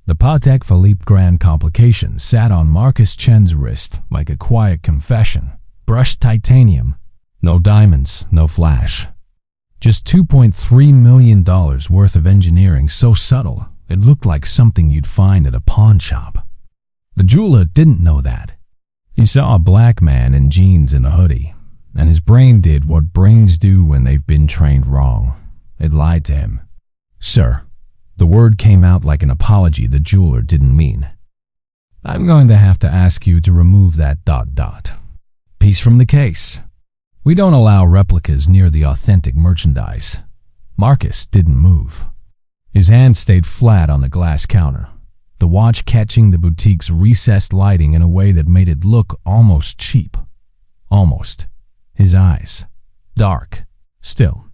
The Patek Philippe Grand Complication sat on Marcus Chen's wrist like a quiet confession. Brushed titanium. No diamonds, no flash. Just $2.3 million worth of engineering so subtle, it looked like something you'd find at a pawn shop. The jeweler didn't know that. He saw a black man in jeans and a hoodie, and his brain did what brains do when they've been trained wrong. It lied to him. "Sir," the word came out like an apology the jeweler didn't mean. "I'm going to have to ask you to remove that ... piece from the case. We don't allow replicas near the authentic merchandise." Marcus didn't move. His hand stayed flat on the glass counter, the watch catching the boutique's recessed lighting in a way that made it look almost cheap. Almost. His eyes. Dark. Still.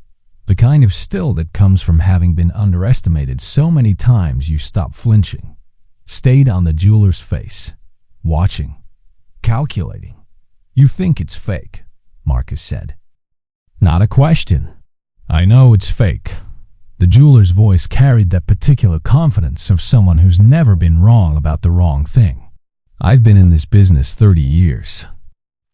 The kind of still that comes from having been underestimated so many times you stop flinching. Stayed on the jeweler's face. Watching. Calculating. "You think it's fake," Marcus said. "Not a question. I know it's fake." The jeweler's voice carried that particular confidence of someone who's never been wrong about the wrong thing. "I've been in this business 30 years.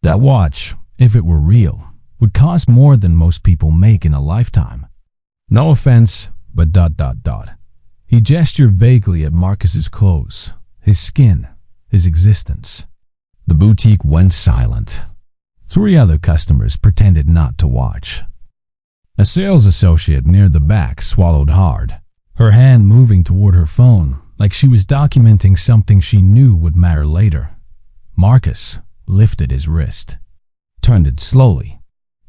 That watch, if it were real, would cost more than most people make in a lifetime. No offense, but ... He gestured vaguely at Marcus's clothes, his skin, his existence. The boutique went silent. 3 other customers pretended not to watch. A sales associate near the back swallowed hard, her hand moving toward her phone like she was documenting something she knew would matter later. Marcus lifted his wrist, turned it slowly.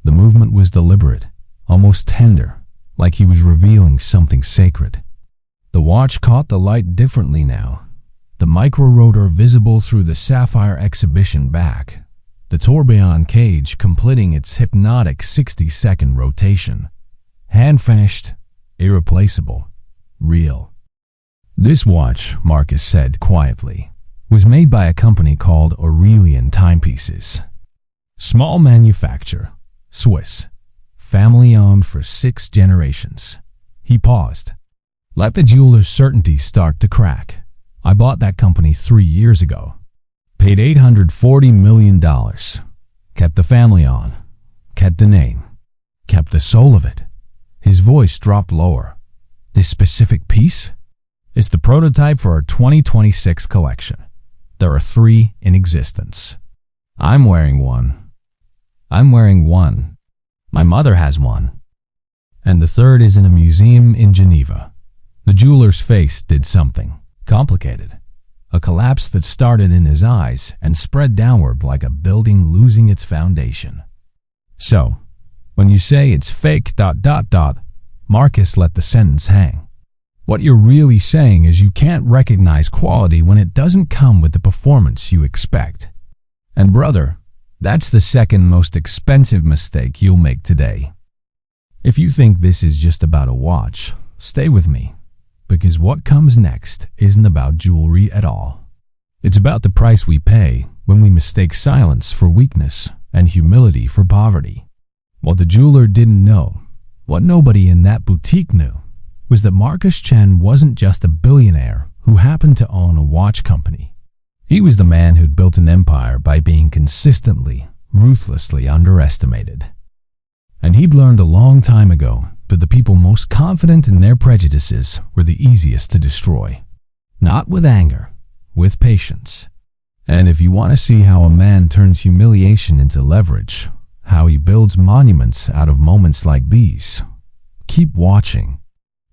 The movement was deliberate, almost tender, like he was revealing something sacred. The watch caught the light differently now, the micro-rotor visible through the sapphire exhibition back, the tourbillon cage completing its hypnotic 60-second rotation. Hand-finished, irreplaceable, real. "This watch," Marcus said quietly, "was made by a company called Aurelian Timepieces. Small manufacture, Swiss, family-owned for 6 generations." He paused. Let the jeweler's certainty start to crack. "I bought that company 3 years ago. Paid $840 million. Kept the family on. Kept the name. Kept the soul of it." His voice dropped lower. "This specific piece? It's the prototype for our 2026 collection. There are 3 in existence. I'm wearing one. My mother has one. And the 3rd is in a museum in Geneva." The jeweler's face did something complicated. A collapse that started in his eyes and spread downward like a building losing its foundation. "So, when you say it's fake ... Marcus let the sentence hang. "What you're really saying is you can't recognize quality when it doesn't come with the performance you expect. And brother, that's the 2nd most expensive mistake you'll make today. If you think this is just about a watch, stay with me. Because what comes next isn't about jewelry at all. It's about the price we pay when we mistake silence for weakness and humility for poverty." What the jeweler didn't know, what nobody in that boutique knew, was that Marcus Chen wasn't just a billionaire who happened to own a watch company. He was the man who'd built an empire by being consistently, ruthlessly underestimated. And he'd learned a long time ago that the people most confident in their prejudices were the easiest to destroy. Not with anger, with patience. And if you want to see how a man turns humiliation into leverage, how he builds monuments out of moments like these, keep watching.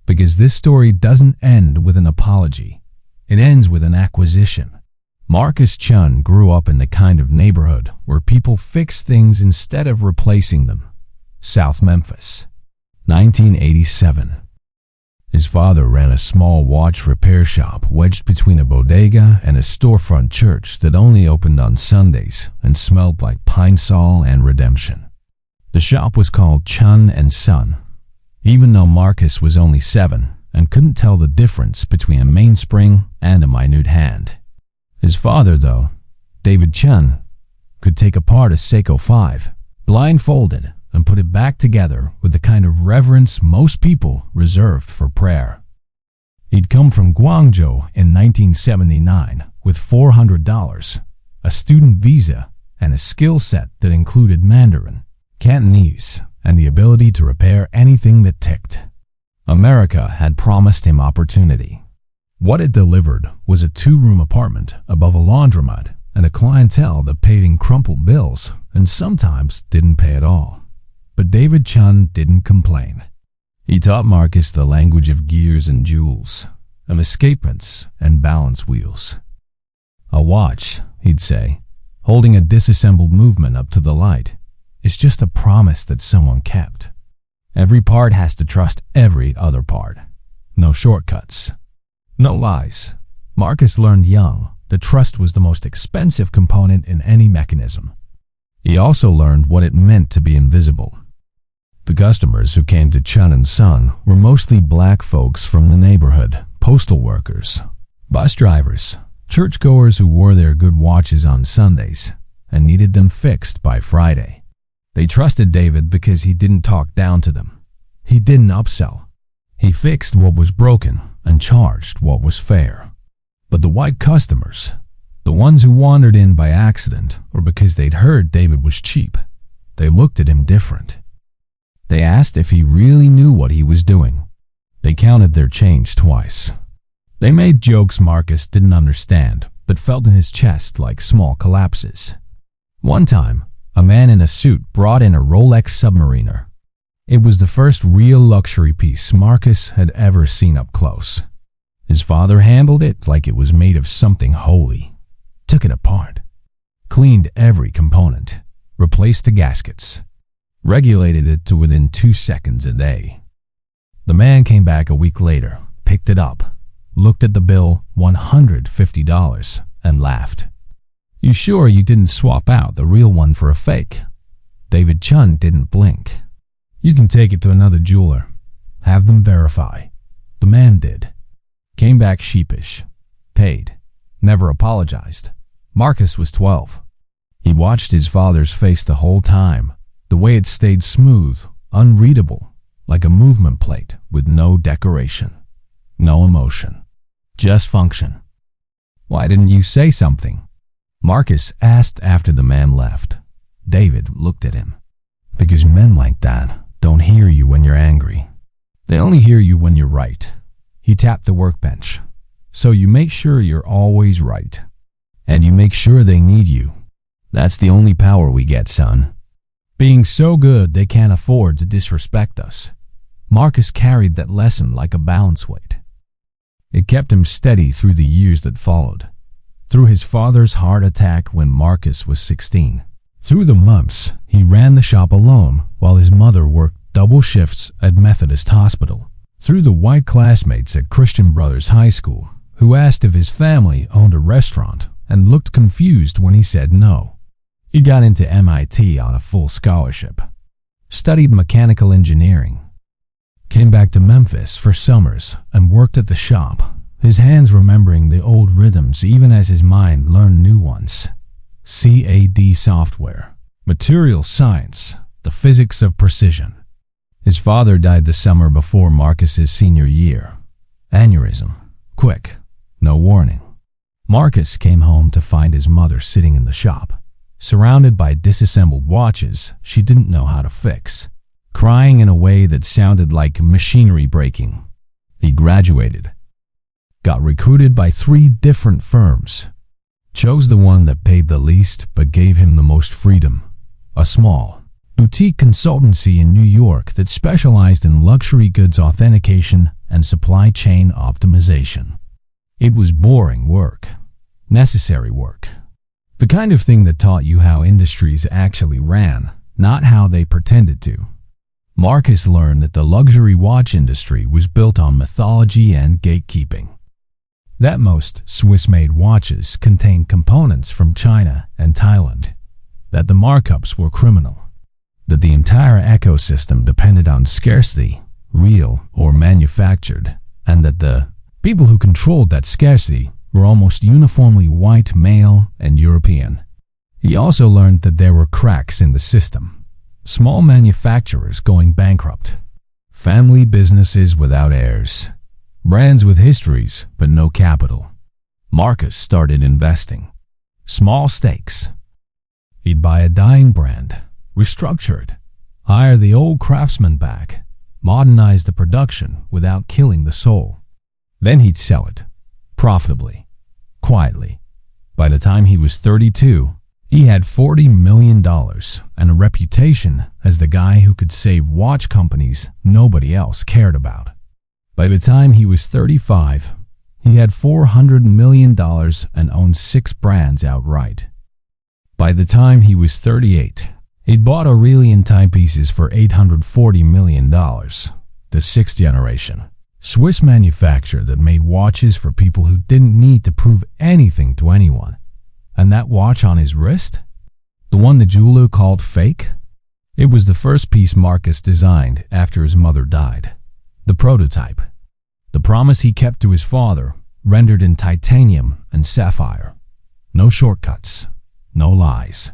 Because this story doesn't end with an apology. It ends with an acquisition. Marcus Chen grew up in the kind of neighborhood where people fix things instead of replacing them. South Memphis. 1987. His father ran a small watch repair shop wedged between a bodega and a storefront church that only opened on Sundays and smelled like pine sol and redemption. The shop was called Chun and Son, even though Marcus was only 7 and couldn't tell the difference between a mainspring and a minute hand. His father, though, David Chen, could take apart a Seiko 5, blindfolded, and put it back together with the kind of reverence most people reserved for prayer. He'd come from Guangzhou in 1979 with $400, a student visa, and a skill set that included Mandarin, Cantonese, and the ability to repair anything that ticked. America had promised him opportunity. What it delivered was a 2-room apartment above a laundromat and a clientele that paid in crumpled bills and sometimes didn't pay at all. But David Chen didn't complain. He taught Marcus the language of gears and jewels, of escapements and balance wheels. A watch, he'd say, holding a disassembled movement up to the light, is just a promise that someone kept. Every part has to trust every other part. No shortcuts. No lies. Marcus learned young that trust was the most expensive component in any mechanism. He also learned what it meant to be invisible. The customers who came to Chen & Son were mostly black folks from the neighborhood, postal workers, bus drivers, churchgoers who wore their good watches on Sundays and needed them fixed by Friday. They trusted David because he didn't talk down to them. He didn't upsell. He fixed what was broken and charged what was fair. But the white customers, the ones who wandered in by accident or because they'd heard David was cheap, they looked at him different. They asked if he really knew what he was doing. They counted their change twice. They made jokes Marcus didn't understand, but felt in his chest like small collapses. One time, a man in a suit brought in a Rolex Submariner. It was the first real luxury piece Marcus had ever seen up close. His father handled it like it was made of something holy, took it apart, cleaned every component, replaced the gaskets, regulated it to within 2 seconds a day. The man came back a week later, picked it up, looked at the bill, $150, and laughed. "You sure you didn't swap out the real one for a fake?" David Chen didn't blink. "You can take it to another jeweler. Have them verify." The man did. Came back sheepish. Paid. Never apologized. Marcus was 12. He watched his father's face the whole time, the way it stayed smooth, unreadable, like a movement plate with no decoration, no emotion, just function. "Why didn't you say something?" Marcus asked after the man left. David looked at him. "Because men like that don't hear you when you're angry. They only hear you when you're right." He tapped the workbench. "So you make sure you're always right. And you make sure they need you. That's the only power we get, son. Being so good they can't afford to disrespect us." Marcus carried that lesson like a balance weight. It kept him steady through the years that followed. Through his father's heart attack when Marcus was 16. Through the months he ran the shop alone while his mother worked double shifts at Methodist Hospital. Through the white classmates at Christian Brothers High School who asked if his family owned a restaurant and looked confused when he said no. He got into MIT on a full scholarship. Studied mechanical engineering. Came back to Memphis for summers and worked at the shop, his hands remembering the old rhythms even as his mind learned new ones. CAD software, material science, the physics of precision. His father died the summer before Marcus's senior year. Aneurysm. Quick. No warning. Marcus came home to find his mother sitting in the shop, surrounded by disassembled watches she didn't know how to fix, crying in a way that sounded like machinery breaking. He graduated. Got recruited by 3 different firms. Chose the one that paid the least but gave him the most freedom. A small, boutique consultancy in New York that specialized in luxury goods authentication and supply chain optimization. It was boring work, necessary work. The kind of thing that taught you how industries actually ran, not how they pretended to. Marcus learned that the luxury watch industry was built on mythology and gatekeeping. That most Swiss-made watches contained components from China and Thailand, that the markups were criminal, that the entire ecosystem depended on scarcity, real or manufactured, and that the people who controlled that scarcity were almost uniformly white, male, and European. He also learned that there were cracks in the system, small manufacturers going bankrupt, family businesses without heirs, Brands with histories, but no capital. Marcus started investing. Small stakes. He'd buy a dying brand, restructure it, hire the old craftsman back, modernize the production without killing the soul. Then he'd sell it, profitably, quietly. By the time he was 32, he had $40 million and a reputation as the guy who could save watch companies nobody else cared about. By the time he was 35, he had $400 million and owned 6 brands outright. By the time he was 38, he'd bought Aurelian timepieces for $840 million, the 6th generation. Swiss manufacturer that made watches for people who didn't need to prove anything to anyone. And that watch on his wrist? The one the jeweler called fake? It was the first piece Marcus designed after his mother died. The prototype. The promise he kept to his father, rendered in titanium and sapphire. No shortcuts. No lies.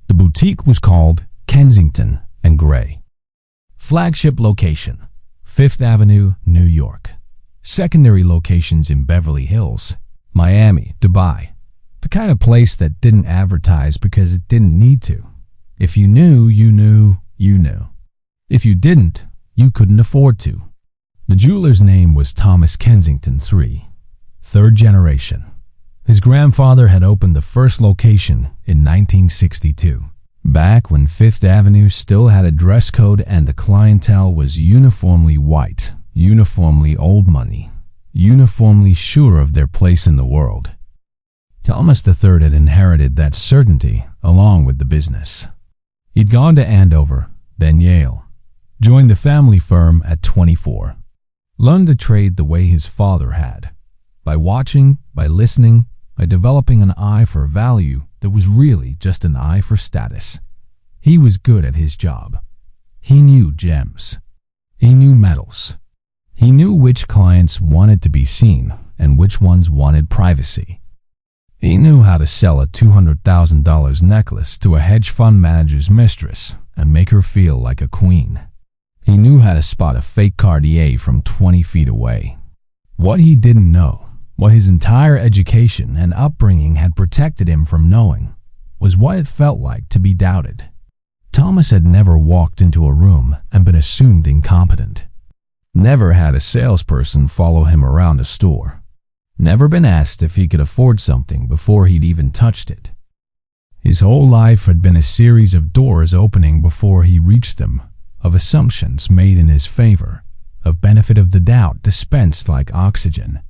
The boutique was called Kensington & Gray. Flagship location, 5th Avenue, New York. Secondary locations in Beverly Hills, Miami, Dubai. The kind of place that didn't advertise because it didn't need to. If you knew, you knew, you knew. If you didn't, you couldn't afford to. The jeweler's name was Thomas Kensington III, 3rd generation. His grandfather had opened the first location in 1962. Back when 5th Avenue still had a dress code and the clientele was uniformly white, uniformly old money, uniformly sure of their place in the world. Thomas III had inherited that certainty along with the business. He'd gone to Andover, then Yale, joined the family firm at 24, learned to trade the way his father had, by watching, by listening, by developing an eye for value that was really just an eye for status. He was good at his job. He knew gems. He knew metals. He knew which clients wanted to be seen and which ones wanted privacy. He knew how to sell a $200,000 necklace to a hedge fund manager's mistress and make her feel like a queen. He knew how to spot a fake Cartier from 20 feet away. What he didn't know, what his entire education and upbringing had protected him from knowing, was what it felt like to be doubted. Thomas had never walked into a room and been assumed incompetent. Never had a salesperson follow him around a store. Never been asked if he could afford something before he'd even touched it. His whole life had been a series of doors opening before he reached them, of assumptions made in his favor, of benefit of the doubt dispensed like oxygen.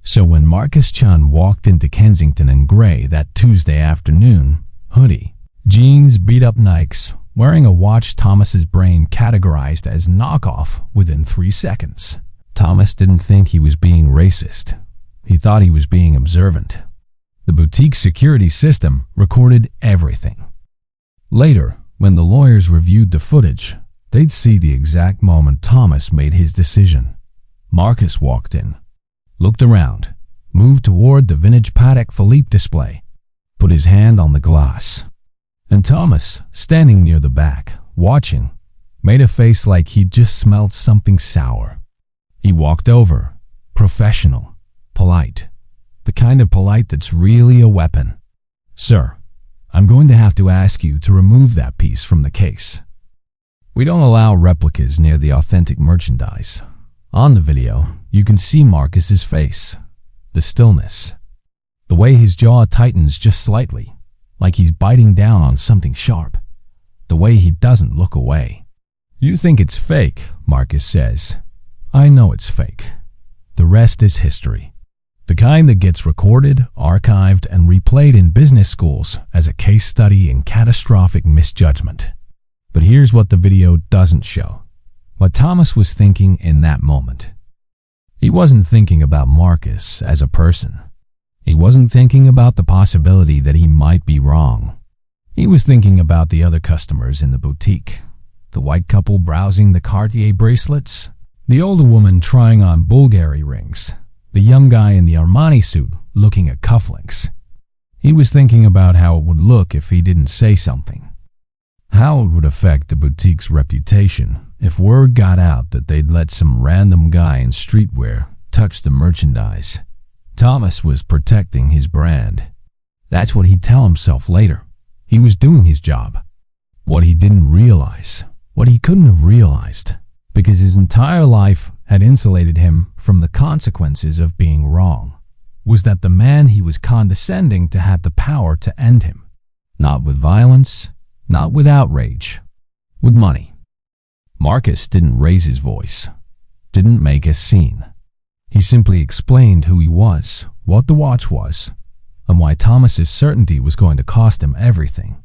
So when Marcus Chen walked into Kensington & Gray that Tuesday afternoon, hoodie, jeans, beat-up Nikes, wearing a watch Thomas's brain categorized as knockoff within 3 seconds. Thomas didn't think he was being racist. He thought he was being observant. The boutique security system recorded everything. Later, when the lawyers reviewed the footage, they'd see the exact moment Thomas made his decision. Marcus walked in, looked around, moved toward the vintage Patek Philippe display, put his hand on the glass. And Thomas, standing near the back, watching, made a face like he'd just smelled something sour. He walked over, professional, polite, the kind of polite that's really a weapon. "Sir, I'm going to have to ask you to remove that piece from the case. We don't allow replicas near the authentic merchandise." On the video, you can see Marcus's face, the stillness, the way his jaw tightens just slightly, like he's biting down on something sharp, the way he doesn't look away. "You think it's fake," Marcus says. "I know it's fake. The rest is history. The kind that gets recorded, archived, and replayed in business schools as a case study in catastrophic misjudgment." But here's what the video doesn't show. What Thomas was thinking in that moment. He wasn't thinking about Marcus as a person. He wasn't thinking about the possibility that he might be wrong. He was thinking about the other customers in the boutique. The white couple browsing the Cartier bracelets. The older woman trying on Bulgari rings. The young guy in the Armani suit looking at cufflinks. He was thinking about how it would look if he didn't say something. How it would affect the boutique's reputation if word got out that they'd let some random guy in streetwear touch the merchandise. Thomas was protecting his brand. That's what he'd tell himself later. He was doing his job. What he didn't realize, what he couldn't have realized, because his entire life had insulated him from the consequences of being wrong, was that the man he was condescending to had the power to end him. Not with violence, not with outrage, with money. Marcus didn't raise his voice, didn't make a scene. He simply explained who he was, what the watch was, and why Thomas's certainty was going to cost him everything.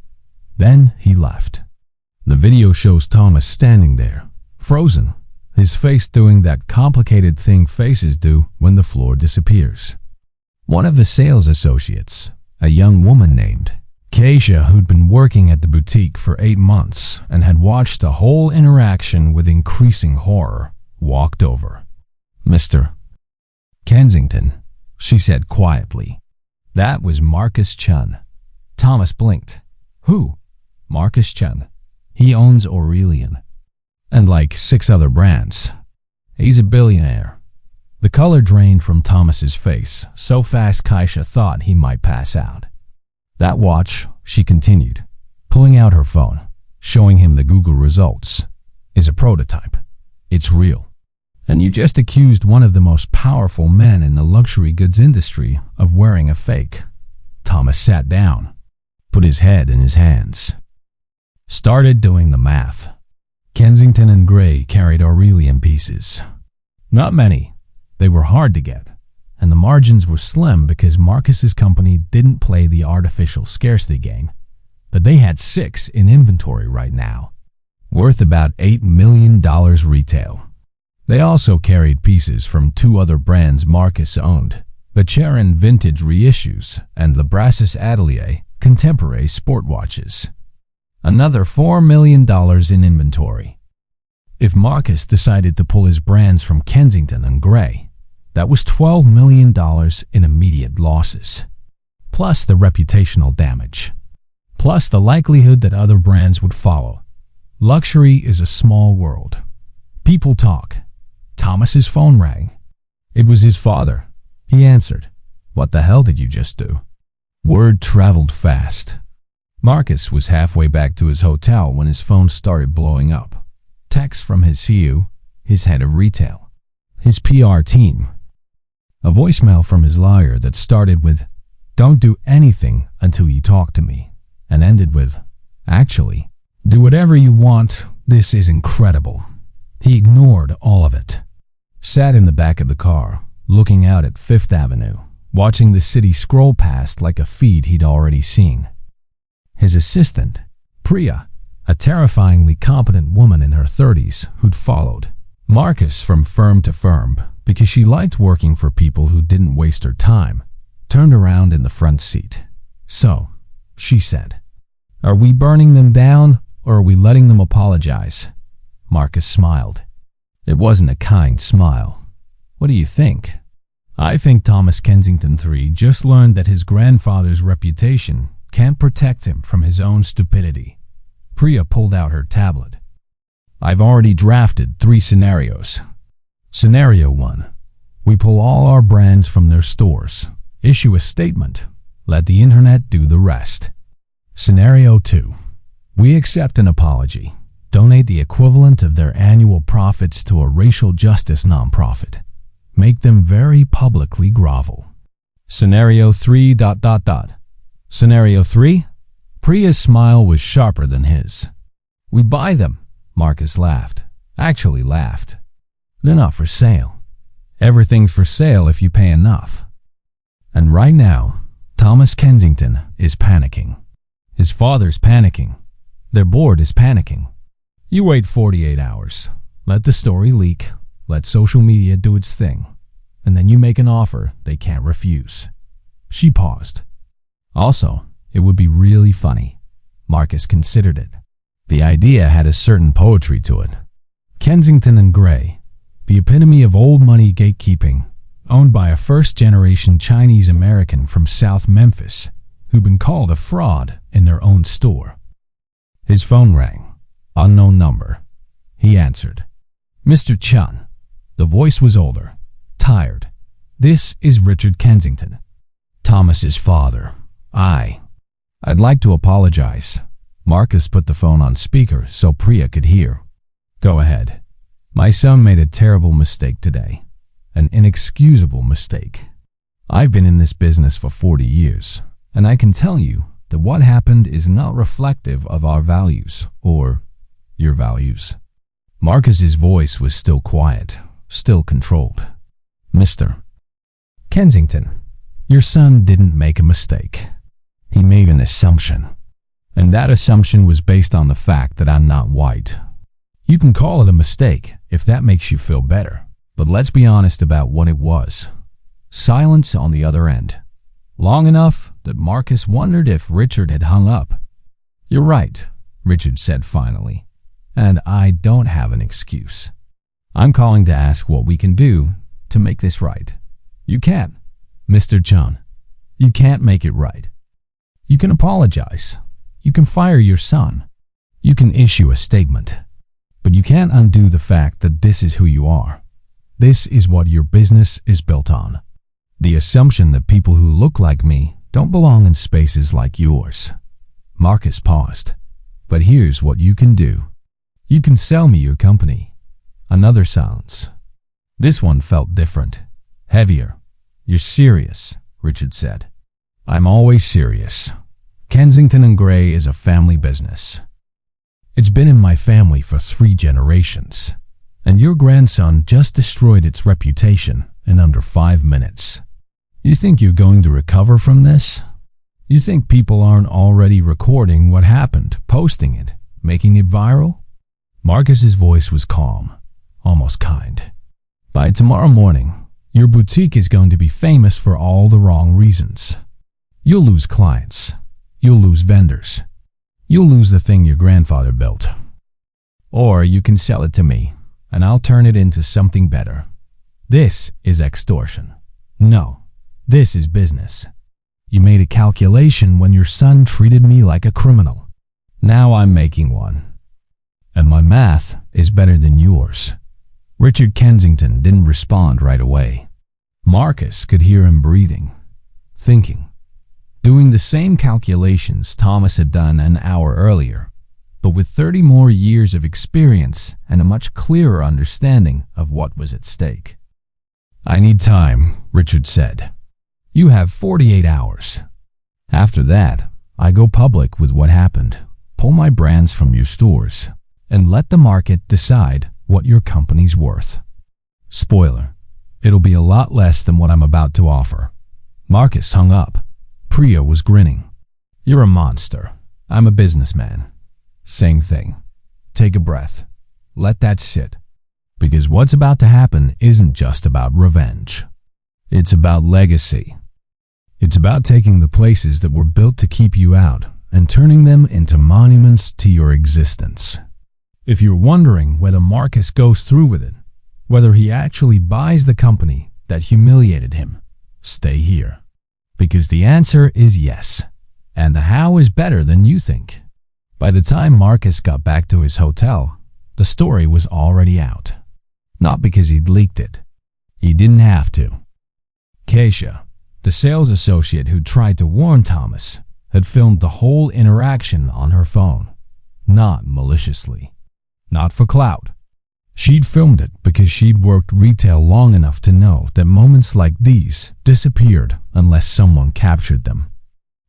Then he left. The video shows Thomas standing there, frozen, his face doing that complicated thing faces do when the floor disappears. One of the sales associates, a young woman named Keisha, who'd been working at the boutique for 8 months and had watched the whole interaction with increasing horror, walked over. "Mr. Kensington," she said quietly. That was Marcus Chen. Thomas blinked. Who? Marcus Chen. He owns Aurelian. And like 6 other brands. He's a billionaire. The color drained from Thomas's face so fast Keisha thought he might pass out. That watch, she continued, pulling out her phone, showing him the Google results, is a prototype. It's real. And you just accused one of the most powerful men in the luxury goods industry of wearing a fake. Thomas sat down, put his head in his hands, started doing the math. Kensington and Gray carried Aurelian pieces. Not many. They were hard to get, and the margins were slim because Marcus's company didn't play the artificial scarcity game. But they had 6 in inventory right now, worth about $8 million retail. They also carried pieces from 2 other brands Marcus owned, Vacheron Vintage Reissues and Lebrassus Atelier Contemporary Sport Watches. Another $4 million in inventory. If Marcus decided to pull his brands from Kensington and Gray, that was $12 million in immediate losses, plus the reputational damage, plus the likelihood that other brands would follow. Luxury is a small world. People talk. Thomas's phone rang. It was his father. He answered. "What the hell did you just do?" Word traveled fast. Marcus was halfway back to his hotel when his phone started blowing up. Text from his CU, his head of retail, his PR team. A voicemail from his lawyer that started with, "Don't do anything until you talk to me," and ended with, "Actually, do whatever you want. This is incredible." He ignored all of it. Sat in the back of the car, looking out at 5th Avenue, watching the city scroll past like a feed he'd already seen. His assistant, Priya, a terrifyingly competent woman in her 30s who'd followed Marcus from firm to firm because she liked working for people who didn't waste her time, turned around in the front seat. "So," she said, "are we burning them down or are we letting them apologize?" Marcus smiled. It wasn't a kind smile. "What do you think?" "I think Thomas Kensington III just learned that his grandfather's reputation can't protect him from his own stupidity." Priya pulled out her tablet. "I've already drafted 3 scenarios. Scenario 1. We pull all our brands from their stores, issue a statement, let the internet do the rest. Scenario 2. We accept an apology, donate the equivalent of their annual profits to a racial justice nonprofit, make them very publicly grovel. Scenario 3... Scenario 3? Priya's smile was sharper than his. "We buy them," Marcus laughed. Actually laughed. "They're not for sale. Everything's for sale if you pay enough." And right now, Thomas Kensington is panicking. His father's panicking. Their board is panicking. You wait 48 hours. Let the story leak. Let social media do its thing. And then you make an offer they can't refuse. She paused. Also, it would be really funny. Marcus considered it. The idea had a certain poetry to it. Kensington and Gray, the epitome of old money gatekeeping, owned by a first-generation Chinese American from South Memphis, who'd been called a fraud in their own store. His phone rang. Unknown number. He answered. "Mr. Chen." The voice was older, tired. This is Richard Kensington, Thomas's father. I'd like to apologize. Marcus put the phone on speaker so Priya could hear. Go ahead. My son made a terrible mistake today. An inexcusable mistake. I've been in this business for 40 years, and I can tell you that what happened is not reflective of our values or your values. Marcus's voice was still quiet, still controlled. Mr. Kensington, your son didn't make a mistake. He made an assumption, and that assumption was based on the fact that I'm not white. You can call it a mistake if that makes you feel better, but let's be honest about what it was. Silence on the other end. Long enough that Marcus wondered if Richard had hung up. You're right, Richard said finally, and I don't have an excuse. I'm calling to ask what we can do to make this right. You can't, Mr. Chen. You can't make it right. You can apologize. You can fire your son. You can issue a statement. But you can't undo the fact that this is who you are. This is what your business is built on. The assumption that people who look like me don't belong in spaces like yours. Marcus paused. But here's what you can do. You can sell me your company. Another silence. This one felt different. Heavier. You're serious, Richard said. I'm always serious. Kensington and Gray is a family business. It's been in my family for 3 generations, and your grandson just destroyed its reputation in under 5 minutes. You think you're going to recover from this? You think people aren't already recording what happened, posting it, making it viral? Marcus's voice was calm, almost kind. By tomorrow morning, your boutique is going to be famous for all the wrong reasons. You'll lose clients. You'll lose vendors. You'll lose the thing your grandfather built. Or you can sell it to me, and I'll turn it into something better. This is extortion. No, this is business. You made a calculation when your son treated me like a criminal. Now I'm making one. And my math is better than yours. Richard Kensington didn't respond right away. Marcus could hear him breathing, thinking, doing the same calculations Thomas had done an hour earlier, but with 30 more years of experience and a much clearer understanding of what was at stake. I need time, Richard said. You have 48 hours. After that, I go public with what happened, pull my brands from your stores, and let the market decide what your company's worth. Spoiler, it'll be a lot less than what I'm about to offer. Marcus hung up. Priya was grinning. You're a monster. I'm a businessman. Same thing. Take a breath. Let that sit. Because what's about to happen isn't just about revenge. It's about legacy. It's about taking the places that were built to keep you out and turning them into monuments to your existence. If you're wondering whether Marcus goes through with it, whether he actually buys the company that humiliated him, stay here. Because the answer is yes, and the how is better than you think. By the time Marcus got back to his hotel, the story was already out. Not because he'd leaked it. He didn't have to. Keisha, the sales associate who tried to warn Thomas, had filmed the whole interaction on her phone. Not maliciously. Not for clout. She'd filmed it because she'd worked retail long enough to know that moments like these disappeared unless someone captured them.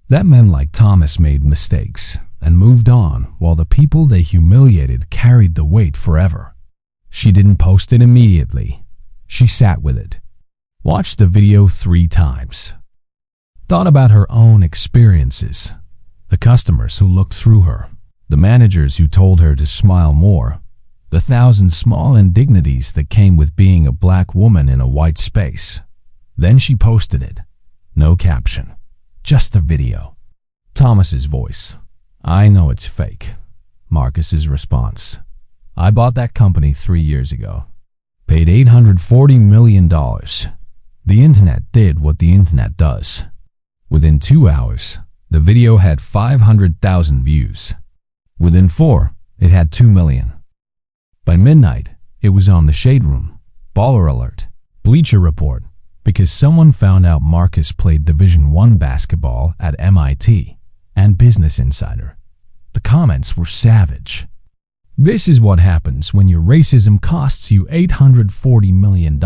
That men like Thomas made mistakes and moved on while the people they humiliated carried the weight forever. She didn't post it immediately. She sat with it. Watched the video 3 times. Thought about her own experiences. The customers who looked through her. The managers who told her to smile more. The 1,000 small indignities that came with being a black woman in a white space. Then she posted it. No caption. Just the video. Thomas's voice. I know it's fake. Marcus's response. I bought that company 3 years ago. Paid $840 million. The internet did what the internet does. Within 2 hours, the video had 500,000 views. Within 4, it had 2 million. By midnight, it was on the Shade Room, Baller Alert, Bleacher Report, because someone found out Marcus played Division I basketball at MIT, and Business Insider. The comments were savage. This is what happens when your racism costs you $840 million.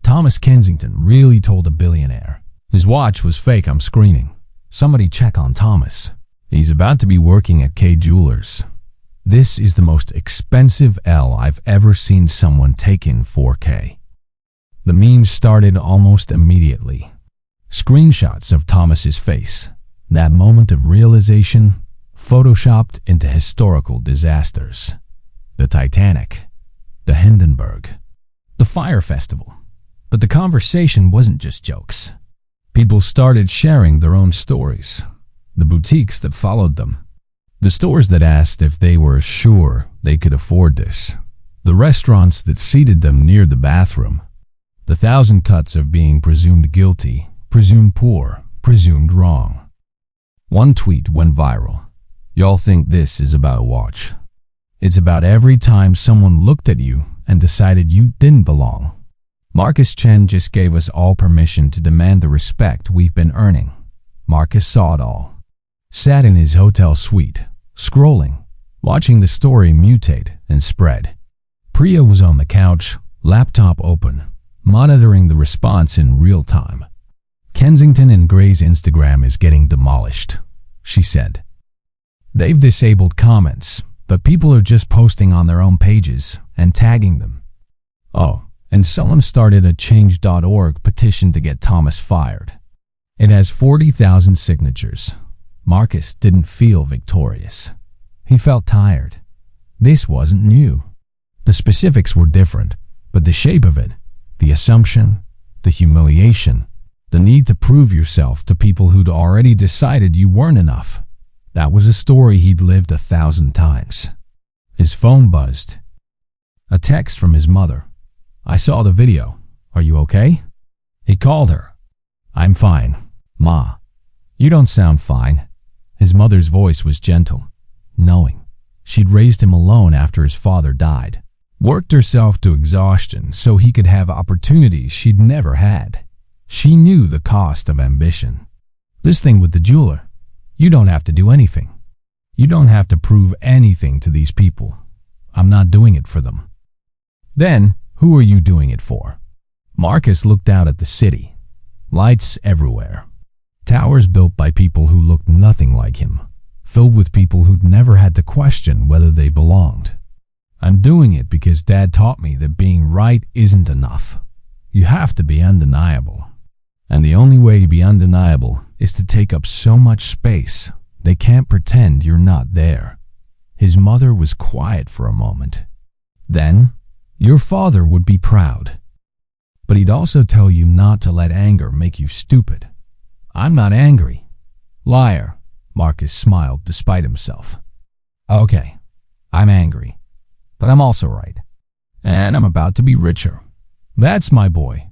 Thomas Kensington really told a billionaire. His watch was fake, I'm screaming. Somebody check on Thomas. He's about to be working at K Jewelers. This is the most expensive L I've ever seen someone take in 4K. The memes started almost immediately. Screenshots of Thomas's face. That moment of realization, photoshopped into historical disasters. The Titanic, the Hindenburg, the Fire Festival. But the conversation wasn't just jokes. People started sharing their own stories. The boutiques that followed them. The stores that asked if they were sure they could afford this. The restaurants that seated them near the bathroom. The 1,000 cuts of being presumed guilty, presumed poor, presumed wrong. One tweet went viral. Y'all think this is about a watch. It's about every time someone looked at you and decided you didn't belong. Marcus Chen just gave us all permission to demand the respect we've been earning. Marcus saw it all. Sat in his hotel suite, scrolling, watching the story mutate and spread. Priya was on the couch, laptop open, monitoring the response in real time. Kensington and Gray's Instagram is getting demolished, she said. They've disabled comments, but people are just posting on their own pages and tagging them. Oh, and someone started a change.org petition to get Thomas fired. It has 40,000 signatures. Marcus didn't feel victorious. He felt tired. This wasn't new. The specifics were different, but the shape of it, the assumption, the humiliation, the need to prove yourself to people who'd already decided you weren't enough. That was a story he'd lived 1,000 times. His phone buzzed. A text from his mother. I saw the video. Are you okay? He called her. I'm fine, Ma. You don't sound fine. His mother's voice was gentle, knowing. She'd raised him alone after his father died. Worked herself to exhaustion so he could have opportunities she'd never had. She knew the cost of ambition. This thing with the jeweler. You don't have to do anything. You don't have to prove anything to these people. I'm not doing it for them. Then, who are you doing it for? Marcus looked out at the city. Lights everywhere. Towers built by people who looked nothing like him. Filled with people who'd never had to question whether they belonged. I'm doing it because Dad taught me that being right isn't enough. You have to be undeniable. And the only way to be undeniable is to take up so much space they can't pretend you're not there. His mother was quiet for a moment. Then, your father would be proud. But he'd also tell you not to let anger make you stupid. I'm not angry. Liar, Marcus smiled despite himself. Okay, I'm angry. But I'm also right. And I'm about to be richer. That's my boy.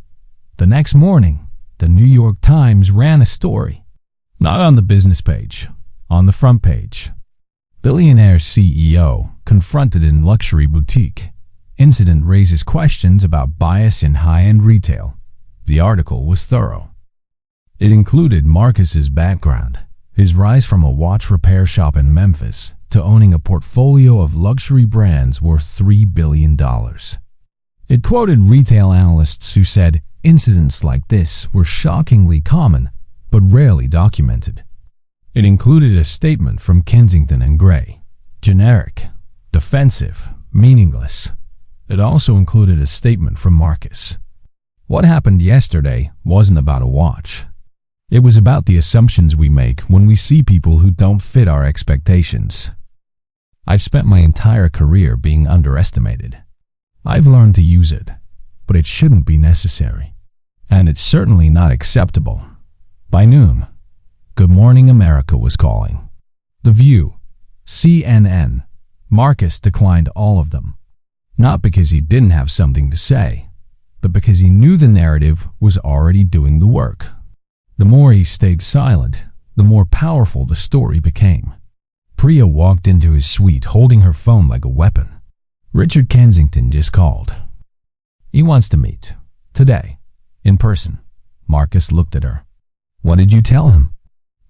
The next morning, the New York Times ran a story. Not on the business page, on the front page. Billionaire CEO confronted in luxury boutique. Incident raises questions about bias in high-end retail. The article was thorough. It included Marcus's background, his rise from a watch repair shop in Memphis to owning a portfolio of luxury brands worth $3 billion. It quoted retail analysts who said incidents like this were shockingly common, but rarely documented. It included a statement from Kensington and Gray. Generic, defensive, meaningless. It also included a statement from Marcus. What happened yesterday wasn't about a watch. It was about the assumptions we make when we see people who don't fit our expectations. I've spent my entire career being underestimated. I've learned to use it, but it shouldn't be necessary. And it's certainly not acceptable. By noon, Good Morning America was calling. The View, CNN, Marcus declined all of them. Not because he didn't have something to say, but because he knew the narrative was already doing the work. The more he stayed silent, the more powerful the story became. Priya walked into his suite holding her phone like a weapon. Richard Kensington just called. He wants to meet. Today, in person. Marcus looked at her. What did you tell him?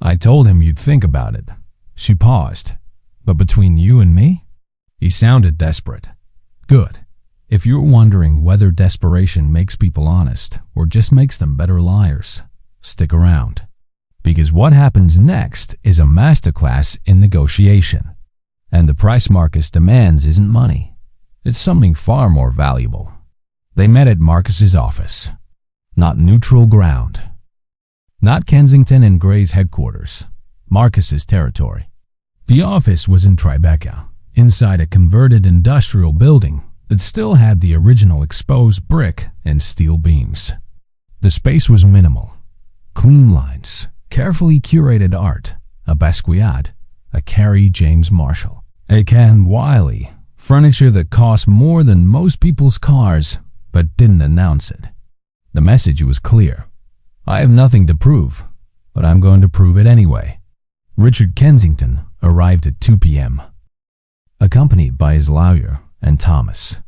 I told him you'd think about it. She paused. But between you and me? He sounded desperate. Good. If you're wondering whether desperation makes people honest or just makes them better liars, stick around. Because what happens next is a masterclass in negotiation. And the price Marcus demands isn't money. It's something far more valuable. They met at Marcus's office. Not neutral ground. Not Kensington and Gray's headquarters. Marcus's territory. The office was in Tribeca, inside a converted industrial building that still had the original exposed brick and steel beams. The space was minimal. Clean lines, carefully curated art, a Basquiat, a Carrie James Marshall, a Ken Wiley, furniture that cost more than most people's cars but didn't announce it. The message was clear. I have nothing to prove, but I'm going to prove it anyway. Richard Kensington arrived at 2 p.m., accompanied by his lawyer and Thomas.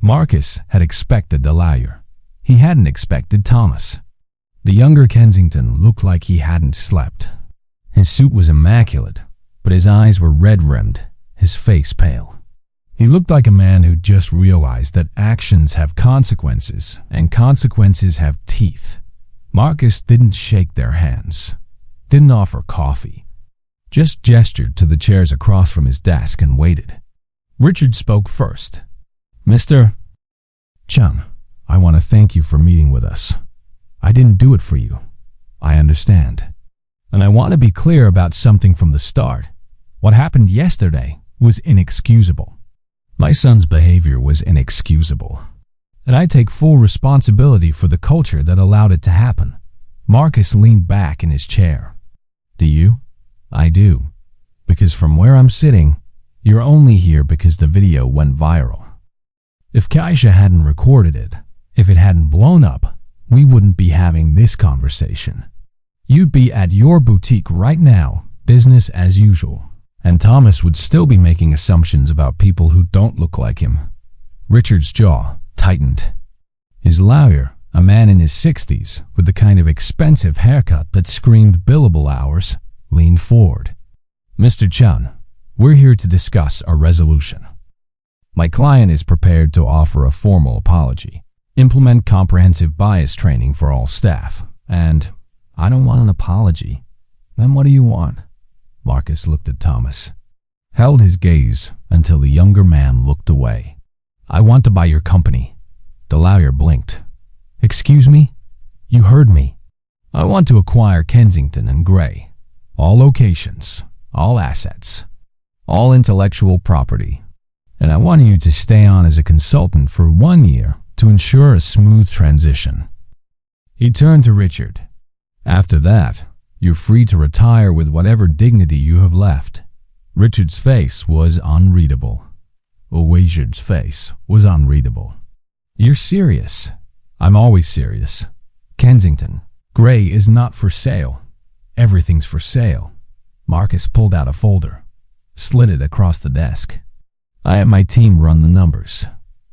Marcus had expected the lawyer. He hadn't expected Thomas. The younger Kensington looked like he hadn't slept. His suit was immaculate, but his eyes were red-rimmed, his face pale. He looked like a man who just realized that actions have consequences and consequences have teeth. Marcus didn't shake their hands, didn't offer coffee, just gestured to the chairs across from his desk and waited. Richard spoke first. Mr. Chen, I want to thank you for meeting with us. I didn't do it for you. I understand. And I want to be clear about something from the start. What happened yesterday was inexcusable. My son's behavior was inexcusable. And I take full responsibility for the culture that allowed it to happen. Marcus leaned back in his chair. Do you? I do. Because from where I'm sitting, you're only here because the video went viral. If Kaisha hadn't recorded it, if it hadn't blown up, we wouldn't be having this conversation. You'd be at your boutique right now, business as usual. And Thomas would still be making assumptions about people who don't look like him. Richard's jaw tightened. His lawyer, a man in his 60s with the kind of expensive haircut that screamed billable hours, leaned forward. Mr. Chen, we're here to discuss a resolution. My client is prepared to offer a formal apology, implement comprehensive bias training for all staff, and I don't want an apology. Then what do you want? Marcus looked at Thomas, held his gaze until the younger man looked away. I want to buy your company. The lawyer blinked. Excuse me? You heard me. I want to acquire Kensington and Gray. All locations, all assets, all intellectual property. And I want you to stay on as a consultant for 1 year to ensure a smooth transition. He turned to Richard. After that, you're free to retire with whatever dignity you have left. Richard's face was unreadable. Richard's face was unreadable. You're serious. I'm always serious. Kensington, Gray is not for sale. Everything's for sale. Marcus pulled out a folder, slid it across the desk. I have my team run the numbers.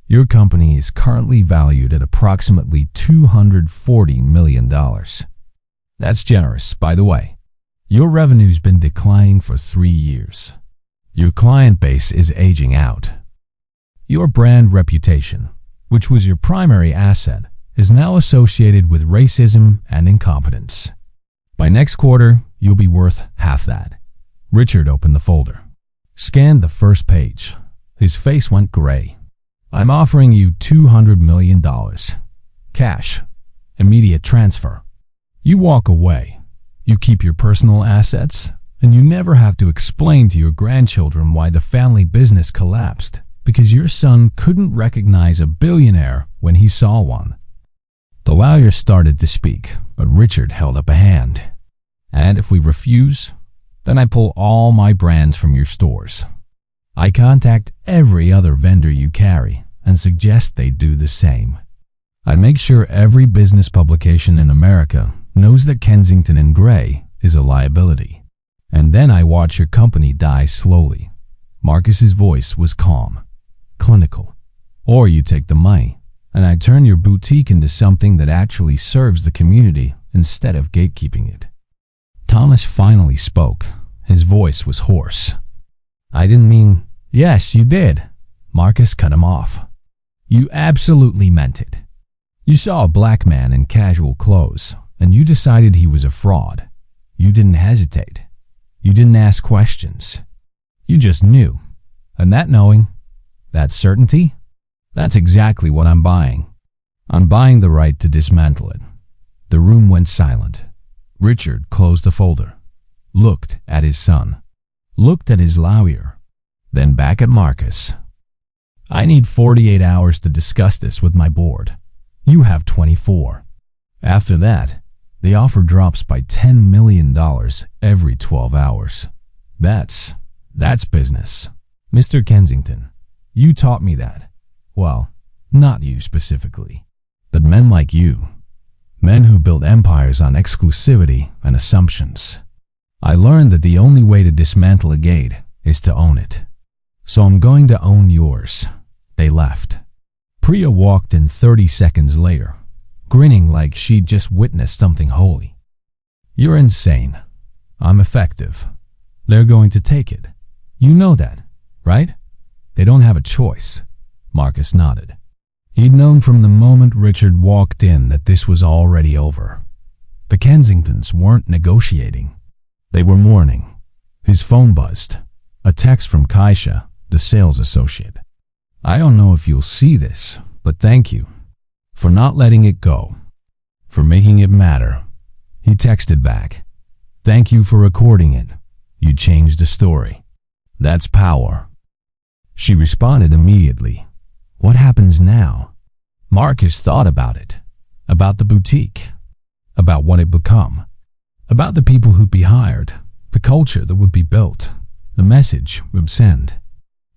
Your company is currently valued at approximately $240 million. That's generous, by the way. Your revenue's been declining for 3 years. Your client base is aging out. Your brand reputation, which was your primary asset, is now associated with racism and incompetence. By next quarter, you'll be worth half that. Richard opened the folder, scanned the first page. His face went gray. I'm offering you $200 million. Cash. Immediate transfer. You walk away. You keep your personal assets, and you never have to explain to your grandchildren why the family business collapsed because your son couldn't recognize a billionaire when he saw one. The lawyer started to speak, but Richard held up a hand. And if we refuse, then I pull all my brands from your stores. I contact every other vendor you carry and suggest they do the same. I make sure every business publication in America knows that Kensington and Gray is a liability. And then I watch your company die slowly. Marcus's voice was calm, clinical. Or you take the money and I turn your boutique into something that actually serves the community instead of gatekeeping it." Thomas finally spoke. His voice was hoarse. "I didn't mean—" "Yes, you did." Marcus cut him off. "You absolutely meant it. You saw a black man in casual clothes, and you decided he was a fraud. You didn't hesitate. You didn't ask questions. You just knew. And that knowing, that certainty, that's exactly what I'm buying. I'm buying the right to dismantle it." The room went silent. Richard closed the folder, looked at his son, looked at his lawyer, then back at Marcus. "I need 48 hours to discuss this with my board. You have 24. After that, the offer drops by $10 million every 12 hours. That's business. Mr. Kensington, you taught me that. Well, not you specifically, but men like you. Men who build empires on exclusivity and assumptions. I learned that the only way to dismantle a gate is to own it. So I'm going to own yours." They left. Priya walked in 30 seconds later, grinning like she'd just witnessed something holy. "You're insane. I'm effective. They're going to take it. You know that, right? They don't have a choice." Marcus nodded. He'd known from the moment Richard walked in that this was already over. The Kensingtons weren't negotiating. They were mourning. His phone buzzed. A text from Kaisha, the sales associate. "I don't know if you'll see this, but thank you for not letting it go, for making it matter." He texted back, "Thank you for recording it. You changed the story. That's power." She responded immediately. "What happens now?" Marcus thought about it, about the boutique, about what it'd become, about the people who'd be hired, the culture that would be built, the message we'd send.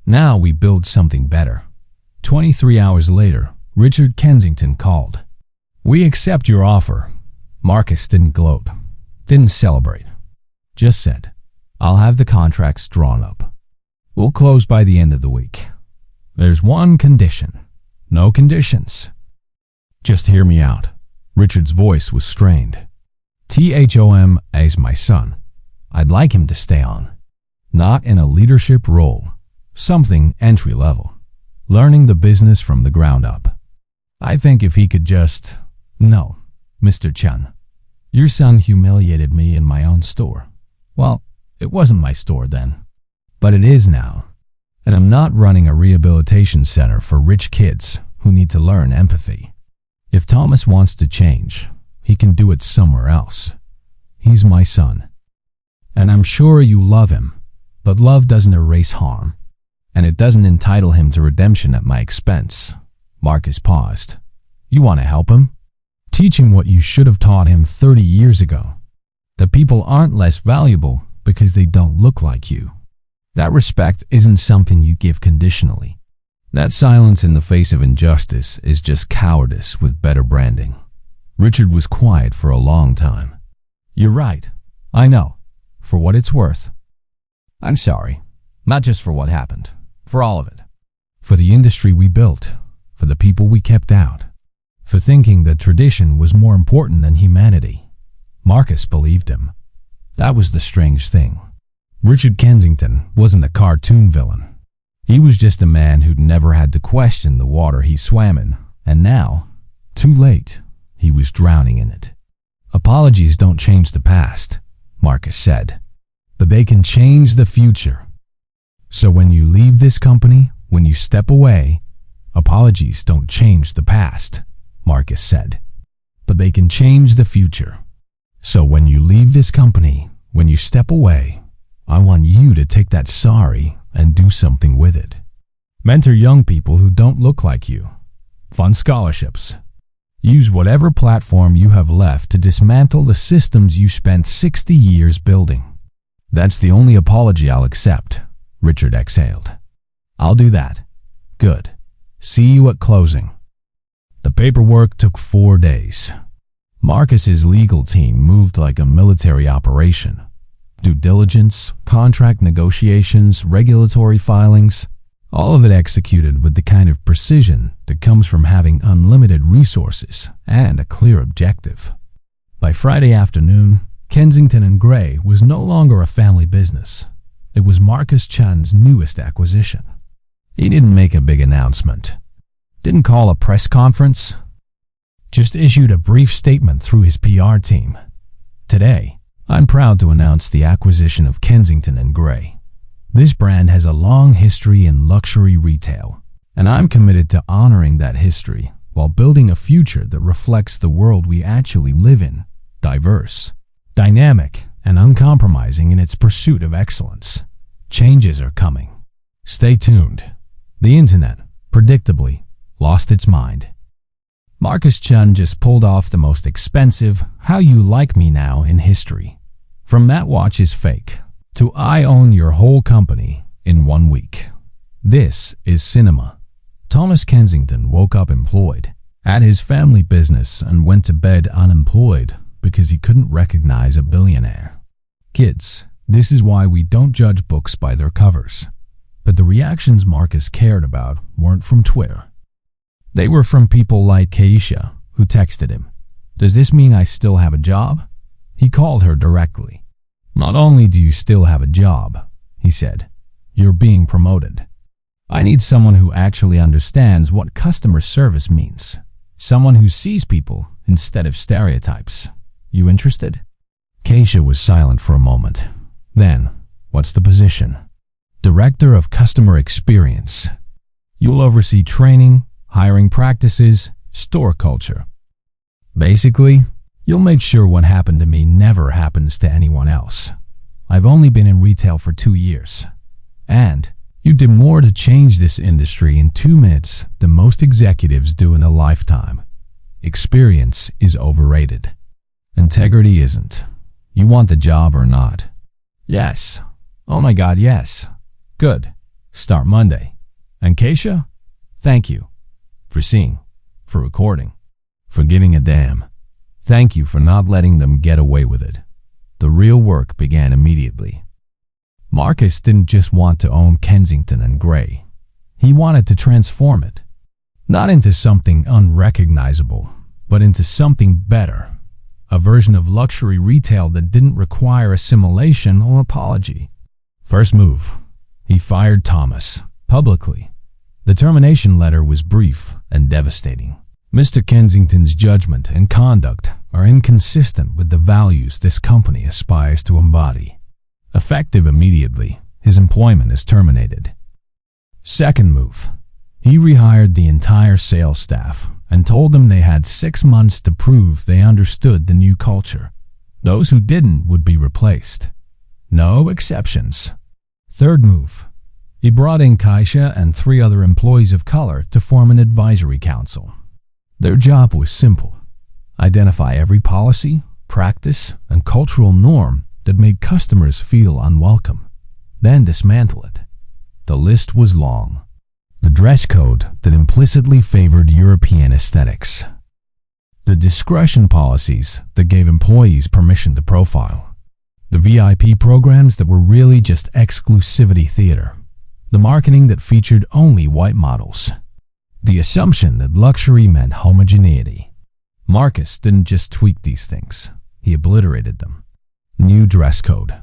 Now we build something better. 23 hours later, Richard Kensington called. "We accept your offer." Marcus didn't gloat, didn't celebrate, just said, "I'll have the contracts drawn up. We'll close by the end of the week. There's one condition." "No conditions. Just hear me out." Richard's voice was strained. "Tom is my son. I'd like him to stay on. Not in a leadership role. Something entry level. Learning the business from the ground up. I think if he could just—" "No, Mr. Chen. Your son humiliated me in my own store. Well, it wasn't my store then, but it is now. And I'm not running a rehabilitation center for rich kids who need to learn empathy. If Thomas wants to change, he can do it somewhere else. He's my son. And I'm sure you love him, but love doesn't erase harm, and it doesn't entitle him to redemption at my expense." Marcus paused. "You want to help him? Teach him what you should have taught him 30 years ago. That people aren't less valuable because they don't look like you. That respect isn't something you give conditionally. That silence in the face of injustice is just cowardice with better branding." Richard was quiet for a long time. "You're right. I know. For what it's worth. I'm sorry. Not just for what happened. For all of it. For the industry we built. For the people we kept out. For thinking that tradition was more important than humanity." Marcus believed him. That was the strange thing. Richard Kensington wasn't a cartoon villain. He was just a man who'd never had to question the water he swam in, and now, too late, he was drowning in it. "Apologies don't change the past," Marcus said, "but they can change the future. So when you leave this company, when you step away, apologies don't change the past," Marcus said, "but they can change the future. So when you leave this company, when you step away, I want you to take that sorry and do something with it. Mentor young people who don't look like you. Fund scholarships. Use whatever platform you have left to dismantle the systems you spent 60 years building." "That's the only apology I'll accept," Richard exhaled. "I'll do that. Good. See you at closing." The paperwork took 4 days. Marcus's legal team moved like a military operation. Due diligence, contract negotiations, regulatory filings. All of it executed with the kind of precision that comes from having unlimited resources and a clear objective. By Friday afternoon, Kensington & Gray was no longer a family business. It was Marcus Chen's newest acquisition. He didn't make a big announcement, didn't call a press conference, just issued a brief statement through his PR team. Today, I'm proud to announce the acquisition of Kensington & Gray. This brand has a long history in luxury retail, and I'm committed to honoring that history while building a future that reflects the world we actually live in, diverse, dynamic, and uncompromising in its pursuit of excellence. Changes are coming. Stay tuned. The internet, predictably, lost its mind. Marcus Chen just pulled off the most expensive "How You Like Me Now" in history. From "That watch is fake" to "I own your whole company" in 1 week. This is cinema. Thomas Kensington woke up employed, at his family business, and went to bed unemployed because he couldn't recognize a billionaire. Kids, this is why we don't judge books by their covers. But the reactions Marcus cared about weren't from Twitter. They were from people like Keisha, who texted him, "Does this mean I still have a job?" He called her directly. "Not only do you still have a job," he said, "you're being promoted. I need someone who actually understands what customer service means. Someone who sees people instead of stereotypes. You interested?" Keisha was silent for a moment. Then, "What's the position?" "Director of Customer Experience. You'll oversee training, hiring practices, store culture. Basically, you'll make sure what happened to me never happens to anyone else. I've only been in retail for 2 years. And you did more to change this industry in 2 minutes than most executives do in a lifetime. Experience is overrated. Integrity isn't. You want the job or not?" "Yes. Oh my God, yes. Good. Start Monday. And Keisha, thank you. For seeing. For recording. For giving a damn. Thank you for not letting them get away with it." The real work began immediately. Marcus didn't just want to own Kensington & Gray. He wanted to transform it. Not into something unrecognizable, but into something better. A version of luxury retail that didn't require assimilation or apology. First move. He fired Thomas, publicly. The termination letter was brief and devastating. Mr. Kensington's judgment and conduct are inconsistent with the values this company aspires to embody. Effective immediately, his employment is terminated. Second move. He rehired the entire sales staff and told them they had 6 months to prove they understood the new culture. Those who didn't would be replaced. No exceptions. Third move. He brought in Keisha and 3 other employees of color to form an advisory council. Their job was simple. Identify every policy, practice, and cultural norm that made customers feel unwelcome. Then dismantle it. The list was long. The dress code that implicitly favored European aesthetics. The discretion policies that gave employees permission to profile. The VIP programs that were really just exclusivity theater. The marketing that featured only white models. The assumption that luxury meant homogeneity. Marcus didn't just tweak these things. He obliterated them. New dress code.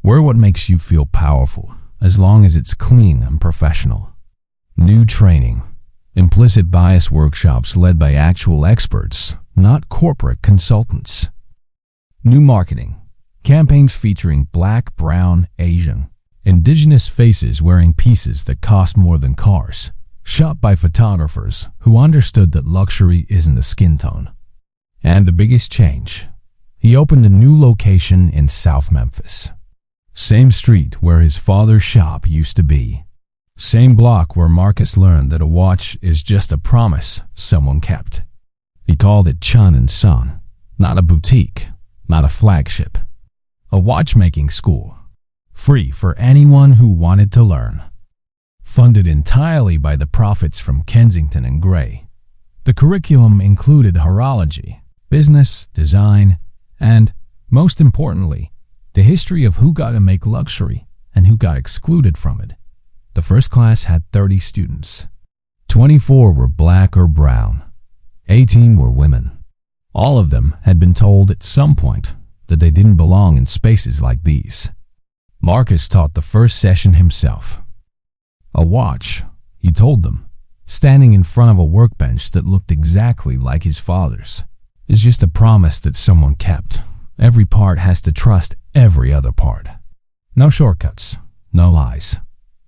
Wear what makes you feel powerful, as long as it's clean and professional. New training. Implicit bias workshops led by actual experts, not corporate consultants. New marketing. Campaigns featuring Black, Brown, Asian, Indigenous faces wearing pieces that cost more than cars. Shot by photographers who understood that luxury isn't a skin tone. And the biggest change. He opened a new location in South Memphis. Same street where his father's shop used to be. Same block where Marcus learned that a watch is just a promise someone kept. He called it Chen & Son, not a boutique, not a flagship. A watchmaking school, free for anyone who wanted to learn. Funded entirely by the profits from Kensington & Gray. The curriculum included horology, business, design, and, most importantly, the history of who got to make luxury and who got excluded from it. The first class had 30 students. 24 were black or brown. 18 were women. All of them had been told at some point that they didn't belong in spaces like these. Marcus taught the first session himself. A watch, he told them, standing in front of a workbench that looked exactly like his father's, is just a promise that someone kept. Every part has to trust every other part. No shortcuts, no lies.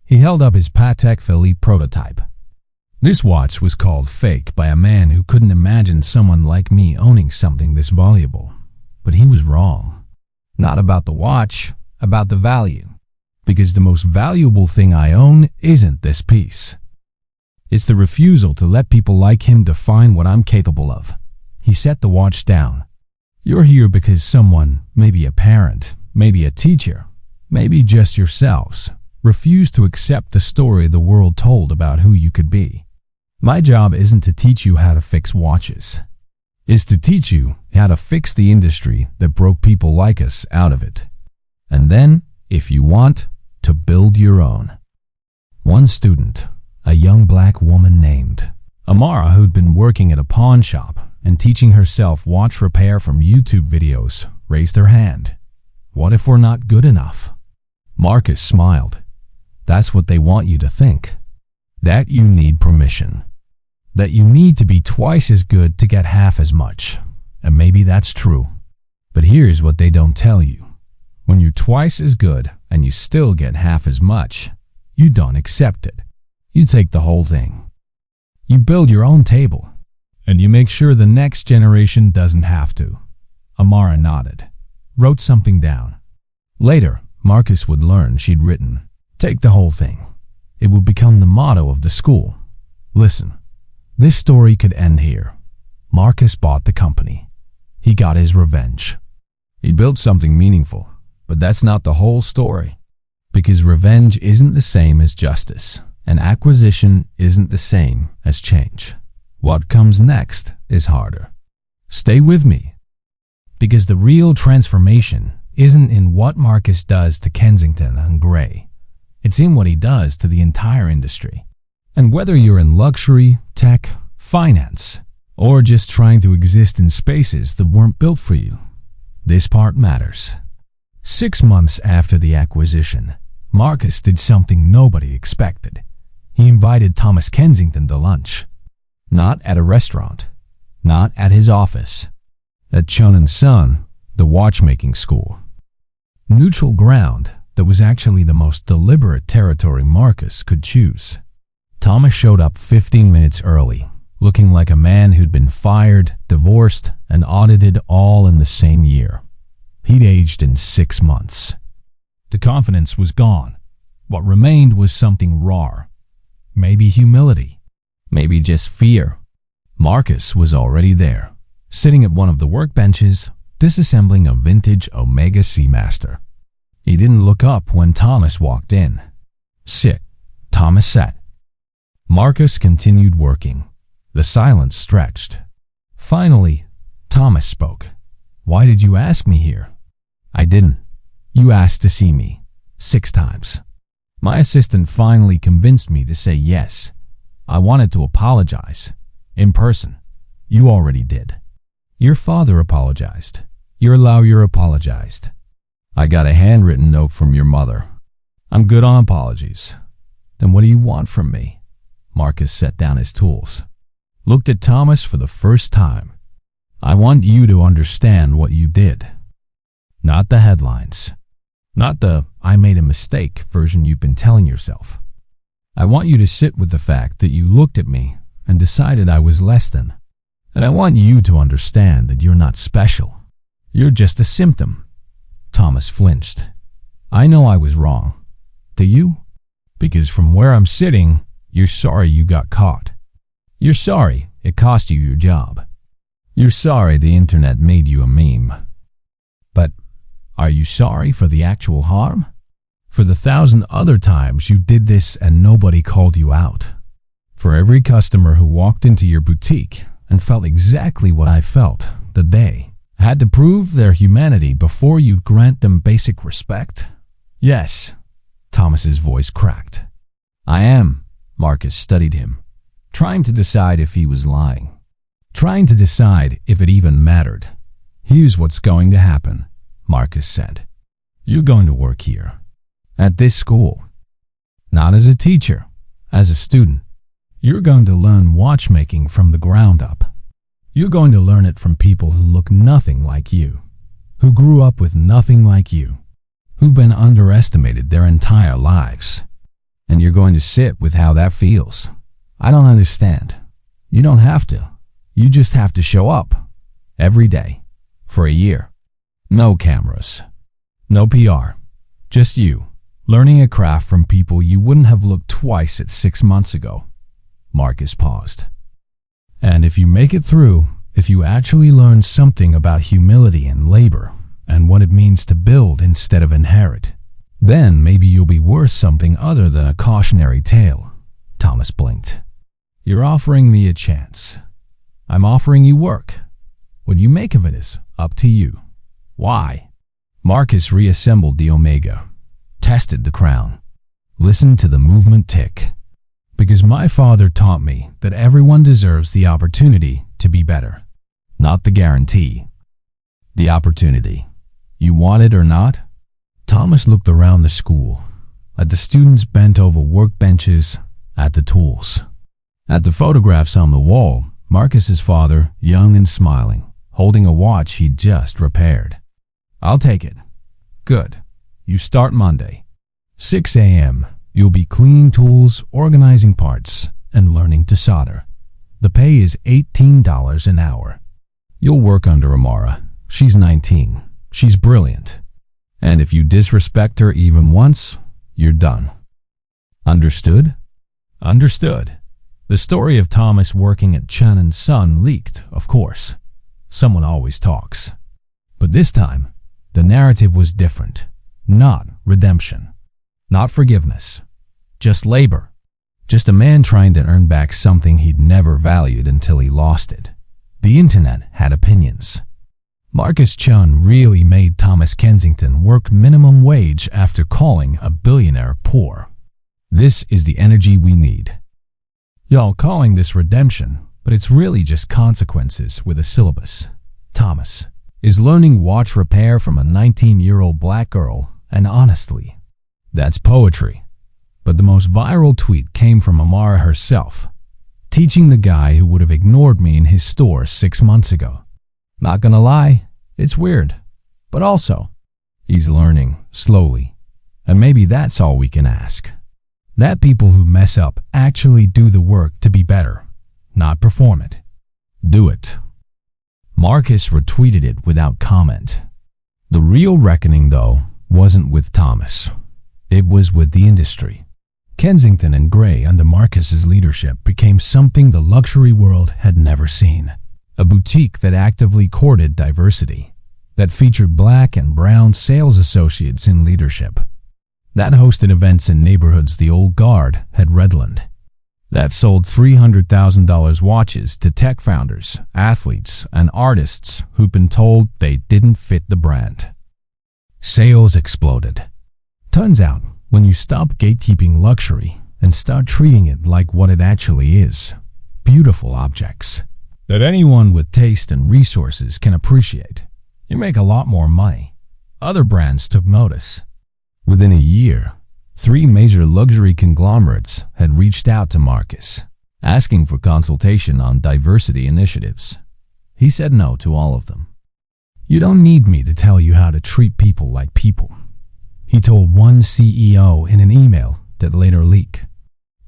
He held up his Patek Philippe prototype. This watch was called fake by a man who couldn't imagine someone like me owning something this valuable. But he was wrong. Not about the watch, about the value. Because the most valuable thing I own isn't this piece. It's the refusal to let people like him define what I'm capable of. He set the watch down. You're here because someone, maybe a parent, maybe a teacher, maybe just yourselves, refused to accept the story the world told about who you could be. My job isn't to teach you how to fix watches. It's to teach you how to fix the industry that broke people like us out of it. And then, if you want, to build your own. One student, a young black woman named Amara, who'd been working at a pawn shop and teaching herself watch repair from YouTube videos, raised her hand. What if we're not good enough? Marcus smiled. That's what they want you to think. That you need permission. That you need to be twice as good to get half as much. And maybe that's true. But here's what they don't tell you. When you're twice as good and you still get half as much, you don't accept it. You take the whole thing. You build your own table. And you make sure the next generation doesn't have to. Amara nodded, wrote something down. Later, Marcus would learn she'd written, "Take the whole thing." It would become the motto of the school. Listen, this story could end here. Marcus bought the company. He got his revenge. He built something meaningful, but that's not the whole story. Because revenge isn't the same as justice, and acquisition isn't the same as change. What comes next is harder. Stay with me. Because the real transformation isn't in what Marcus does to Kensington and Gray. It's in what he does to the entire industry. And whether you're in luxury, tech, finance, or just trying to exist in spaces that weren't built for you, this part matters. 6 months after the acquisition, Marcus did something nobody expected. He invited Thomas Kensington to lunch. Not at a restaurant, not at his office, at Chun & Son, the watchmaking school. Neutral ground that was actually the most deliberate territory Marcus could choose. Thomas showed up 15 minutes early, looking like a man who'd been fired, divorced, and audited all in the same year. He'd aged in 6 months. The confidence was gone. What remained was something raw. Maybe humility. Maybe just fear. Marcus was already there, sitting at one of the workbenches, disassembling a vintage Omega Seamaster. He didn't look up when Thomas walked in. "Sit," Thomas sat. Marcus continued working. The silence stretched. Finally, Thomas spoke. "Why did you ask me here?" "I didn't. You asked to see me. 6 times. My assistant finally convinced me to say yes. I wanted to apologize. In person. You already did. Your father apologized. Your lawyer apologized. I got a handwritten note from your mother. I'm good on apologies. Then what do you want from me?" Marcus set down his tools. Looked at Thomas for the first time. "I want you to understand what you did. Not the headlines. Not the "I made a mistake" version you've been telling yourself. I want you to sit with the fact that you looked at me and decided I was less than. And I want you to understand that you're not special. You're just a symptom." Thomas flinched. "I know I was wrong. Do you? Because from where I'm sitting, you're sorry you got caught. You're sorry it cost you your job. You're sorry the internet made you a meme. But are you sorry for the actual harm? For the 1,000 other times you did this and nobody called you out? For every customer who walked into your boutique and felt exactly what I felt, that they had to prove their humanity before you grant them basic respect?" "Yes," Thomas's voice cracked. I am. Marcus studied him, trying to decide if he was lying, trying to decide if it even mattered. Here's what's going to happen, Marcus said. You're going to work here, at this school. Not as a teacher, as a student. You're going to learn watchmaking from the ground up. You're going to learn it from people who look nothing like you, who grew up with nothing like you, who've been underestimated their entire lives. And you're going to sit with how that feels. I don't understand. You don't have to. You just have to show up every day for a year. No cameras, no PR, just you learning a craft from people you wouldn't have looked twice at 6 months ago. Marcus paused. And if you make it through, if you actually learn something about humility and labor and what it means to build instead of inherit, then maybe you'll be worth something other than a cautionary tale. Thomas blinked. You're offering me a chance. I'm offering you work. What you make of it is up to you. Why? Marcus reassembled the Omega, tested the crown, listened to the movement tick. Because my father taught me that everyone deserves the opportunity to be better, not the guarantee. The opportunity. You want it or not? Thomas looked around the school, at the students bent over workbenches, at the tools, at the photographs on the wall. Marcus's father, young and smiling, holding a watch he'd just repaired. I'll take it. Good. You start Monday. 6 a.m. You'll be cleaning tools, organizing parts, and learning to solder. The pay is $18 an hour. You'll work under Amara. She's 19. She's brilliant. And if you disrespect her even once, you're done. Understood? Understood. The story of Thomas working at Chen & Son leaked, of course. Someone always talks. But this time, the narrative was different. Not redemption. Not forgiveness. Just labor. Just a man trying to earn back something he'd never valued until he lost it. The internet had opinions. Marcus Chen really made Thomas Kensington work minimum wage after calling a billionaire poor. This is the energy we need. Y'all calling this redemption, but it's really just consequences with a syllabus. Thomas is learning watch repair from a 19-year-old black girl, and honestly, that's poetry. But the most viral tweet came from Amara herself, teaching the guy who would have ignored me in his store 6 months ago. Not gonna lie, it's weird, but also, he's learning slowly, and maybe that's all we can ask. That people who mess up actually do the work to be better, not perform it. Do it. Marcus retweeted it without comment. The real reckoning, though, wasn't with Thomas. It was with the industry. Kensington and Gray, under Marcus's leadership, became something the luxury world had never seen. A boutique that actively courted diversity, that featured black and brown sales associates in leadership, that hosted events in neighborhoods the old guard had redlined, that sold $300,000 watches to tech founders, athletes, and artists who'd been told they didn't fit the brand. Sales exploded. Turns out, when you stop gatekeeping luxury and start treating it like what it actually is, beautiful objects that anyone with taste and resources can appreciate, you make a lot more money. Other brands took notice. Within a year, 3 major luxury conglomerates had reached out to Marcus, asking for consultation on diversity initiatives. He said no to all of them. You don't need me to tell you how to treat people like people, he told one CEO in an email that later leaked.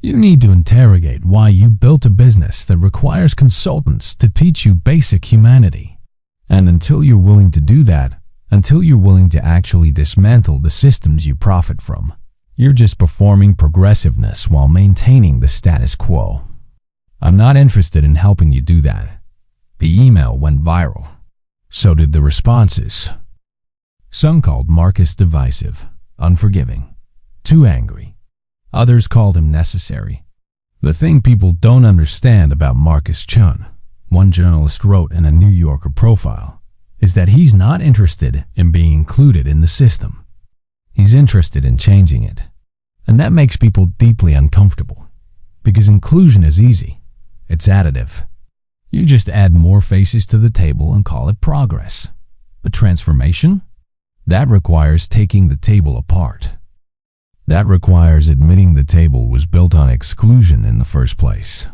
You need to interrogate why you built a business that requires consultants to teach you basic humanity. And until you're willing to do that, until you're willing to actually dismantle the systems you profit from, you're just performing progressiveness while maintaining the status quo. I'm not interested in helping you do that. The email went viral. So did the responses. Some called Marcus divisive, unforgiving, too angry. Others called him necessary. The thing people don't understand about Marcus Chen, one journalist wrote in a New Yorker profile, is that he's not interested in being included in the system. He's interested in changing it. And that makes people deeply uncomfortable, because inclusion is easy. It's additive. You just add more faces to the table and call it progress. But transformation? That requires taking the table apart. That requires admitting the table was built on exclusion in the first place.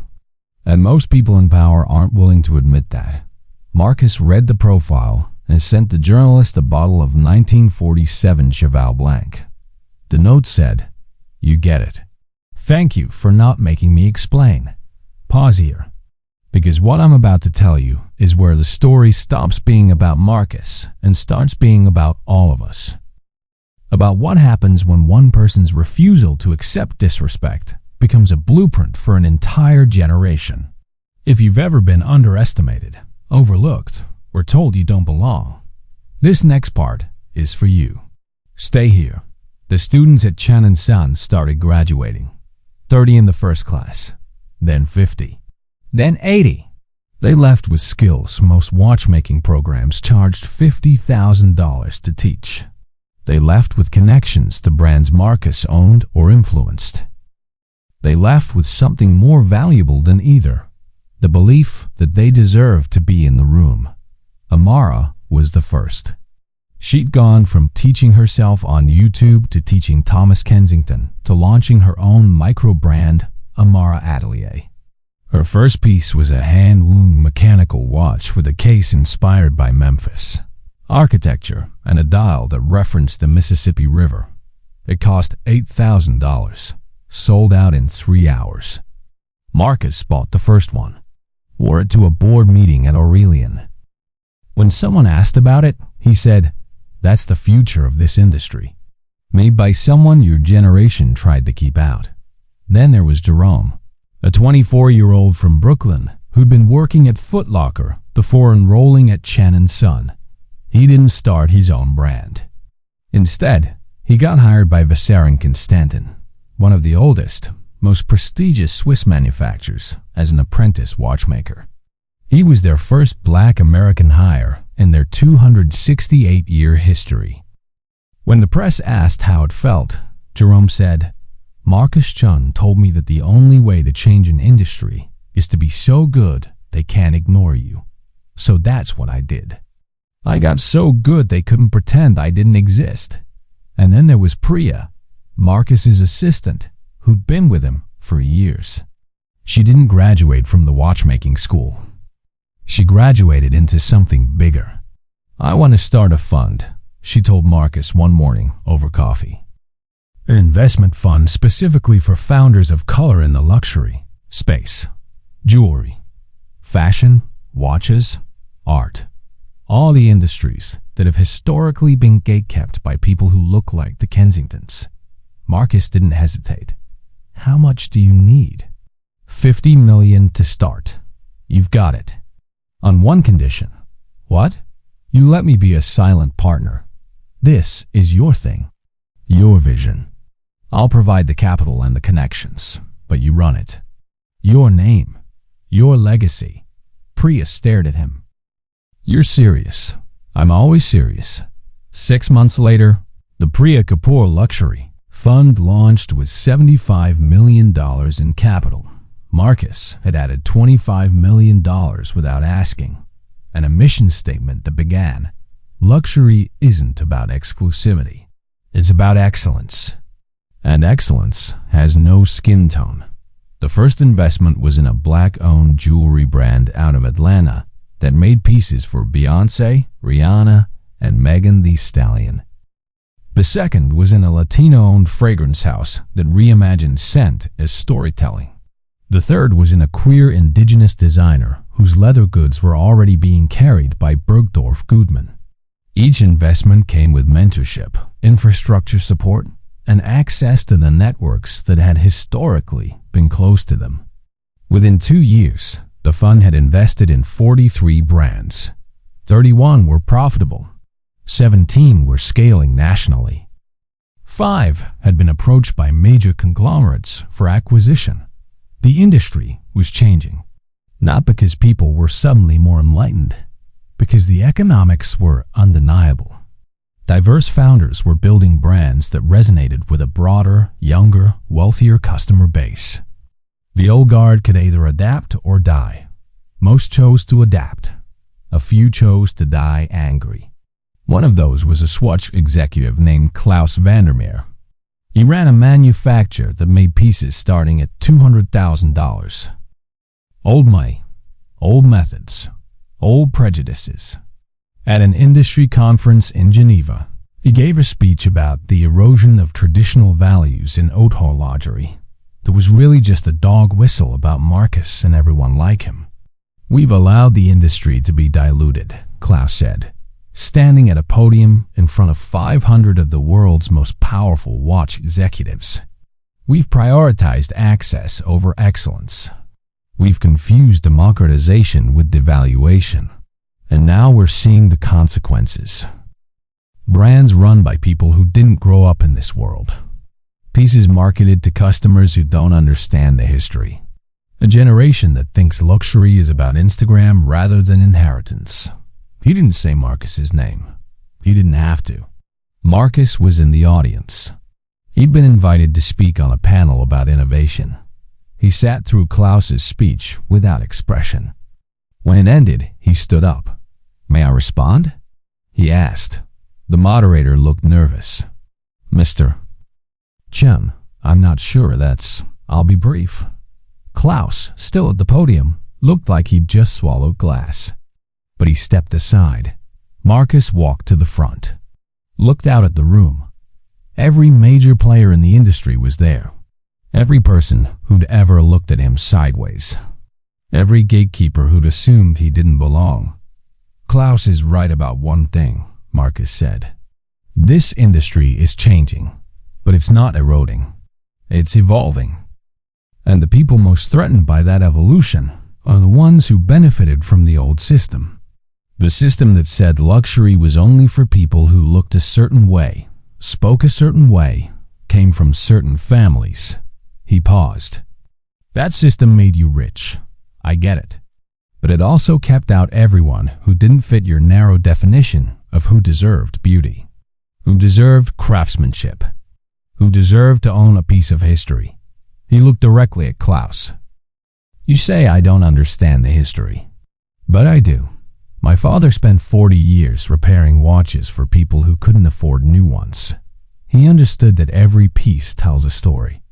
And most people in power aren't willing to admit that. Marcus read the profile and sent the journalist a bottle of 1947 Cheval Blanc. The note said, "You get it. Thank you for not making me explain." Pause here, because what I'm about to tell you is where the story stops being about Marcus and starts being about all of us. About what happens when one person's refusal to accept disrespect becomes a blueprint for an entire generation. If you've ever been underestimated, overlooked, or told you don't belong, this next part is for you. Stay here. The students at Chen & Son started graduating. 30 in the first class, then 50, then 80. They left with skills most watchmaking programs charged $50,000 to teach. They left with connections to brands Marcus owned or influenced. They left with something more valuable than either, the belief that they deserved to be in the room. Amara was the first. She'd gone from teaching herself on YouTube to teaching Thomas Kensington to launching her own micro-brand, Amara Atelier. Her first piece was a hand-wound mechanical watch with a case inspired by Memphis architecture and a dial that referenced the Mississippi River. It cost $8,000, sold out in 3 hours. Marcus bought the first one, wore it to a board meeting at Aurelian. When someone asked about it, he said, "That's the future of this industry. Made by someone your generation tried to keep out." Then there was Jerome, a 24-year-old from Brooklyn who'd been working at Foot Locker before enrolling at Chen & Son. He didn't start his own brand. Instead, he got hired by Vassar & Constantin, one of the oldest, most prestigious Swiss manufacturers, as an apprentice watchmaker. He was their first black American hire in their 268-year history. When the press asked how it felt, Jerome said, "Marcus Chen told me that the only way to change an industry is to be so good they can't ignore you. So that's what I did. I got so good they couldn't pretend I didn't exist." And then there was Priya, Marcus's assistant, who'd been with him for years. She didn't graduate from the watchmaking school. She graduated into something bigger. "I want to start a fund," she told Marcus one morning over coffee. An investment fund specifically for founders of color in the luxury space, jewelry, fashion, watches, art, all the industries that have historically been gatekept by people who look like the Kensingtons. Marcus didn't hesitate. "How much do you need?" $50 million to start. You've got it. On one condition. What? You let me be a silent partner. This is your thing. Your vision. I'll provide the capital and the connections, but you run it. Your name. Your legacy. Priya stared at him. "You're serious." "I'm always serious." 6 months later, the Priya Kapoor Luxury Fund launched with $75 million in capital. Marcus had added $25 million without asking, and a mission statement that began, "Luxury isn't about exclusivity. It's about excellence. And excellence has no skin tone." The first investment was in a black-owned jewelry brand out of Atlanta that made pieces for Beyoncé, Rihanna, and Megan Thee Stallion. The second was in a Latino-owned fragrance house that reimagined scent as storytelling. The third was in a queer indigenous designer whose leather goods were already being carried by Bergdorf Goodman. Each investment came with mentorship, infrastructure support, and access to the networks that had historically been close to them. Within 2 years, the fund had invested in 43 brands. 31 were profitable. 17 were scaling nationally. 5 had been approached by major conglomerates for acquisition. The industry was changing, not because people were suddenly more enlightened, because the economics were undeniable. Diverse founders were building brands that resonated with a broader, younger, wealthier customer base. The old guard could either adapt or die. Most chose to adapt. A few chose to die angry. One of those was a Swatch executive named Klaus Vandermeer. He ran a manufacturer that made pieces starting at $200,000. Old money, old methods, old prejudices. At an industry conference in Geneva, he gave a speech about the erosion of traditional values in haute horlogerie. There was really just a dog whistle about Marcus and everyone like him. "We've allowed the industry to be diluted," Klaus said, standing at a podium in front of 500 of the world's most powerful watch executives. "We've prioritized access over excellence. We've confused democratization with devaluation. And now we're seeing the consequences. Brands run by people who didn't grow up in this world. Pieces marketed to customers who don't understand the history. A generation that thinks luxury is about Instagram rather than inheritance." He didn't say Marcus's name. He didn't have to. Marcus was in the audience. He'd been invited to speak on a panel about innovation. He sat through Klaus's speech without expression. When it ended, he stood up. "May I respond?" he asked. The moderator looked nervous. "Mr. Chen, I'm not sure I'll be brief." Klaus, still at the podium, looked like he'd just swallowed glass. But he stepped aside. Marcus walked to the front, looked out at the room. Every major player in the industry was there. Every person who'd ever looked at him sideways. Every gatekeeper who'd assumed he didn't belong. "Klaus is right about one thing," Marcus said. "This industry is changing, but it's not eroding. It's evolving. And the people most threatened by that evolution are the ones who benefited from the old system. The system that said luxury was only for people who looked a certain way, spoke a certain way, came from certain families." He paused. "That system made you rich. I get it. But it also kept out everyone who didn't fit your narrow definition of who deserved beauty, who deserved craftsmanship, who deserved to own a piece of history." He looked directly at Klaus. "You say I don't understand the history, but I do. My father spent 40 years repairing watches for people who couldn't afford new ones. He understood that every piece tells a story.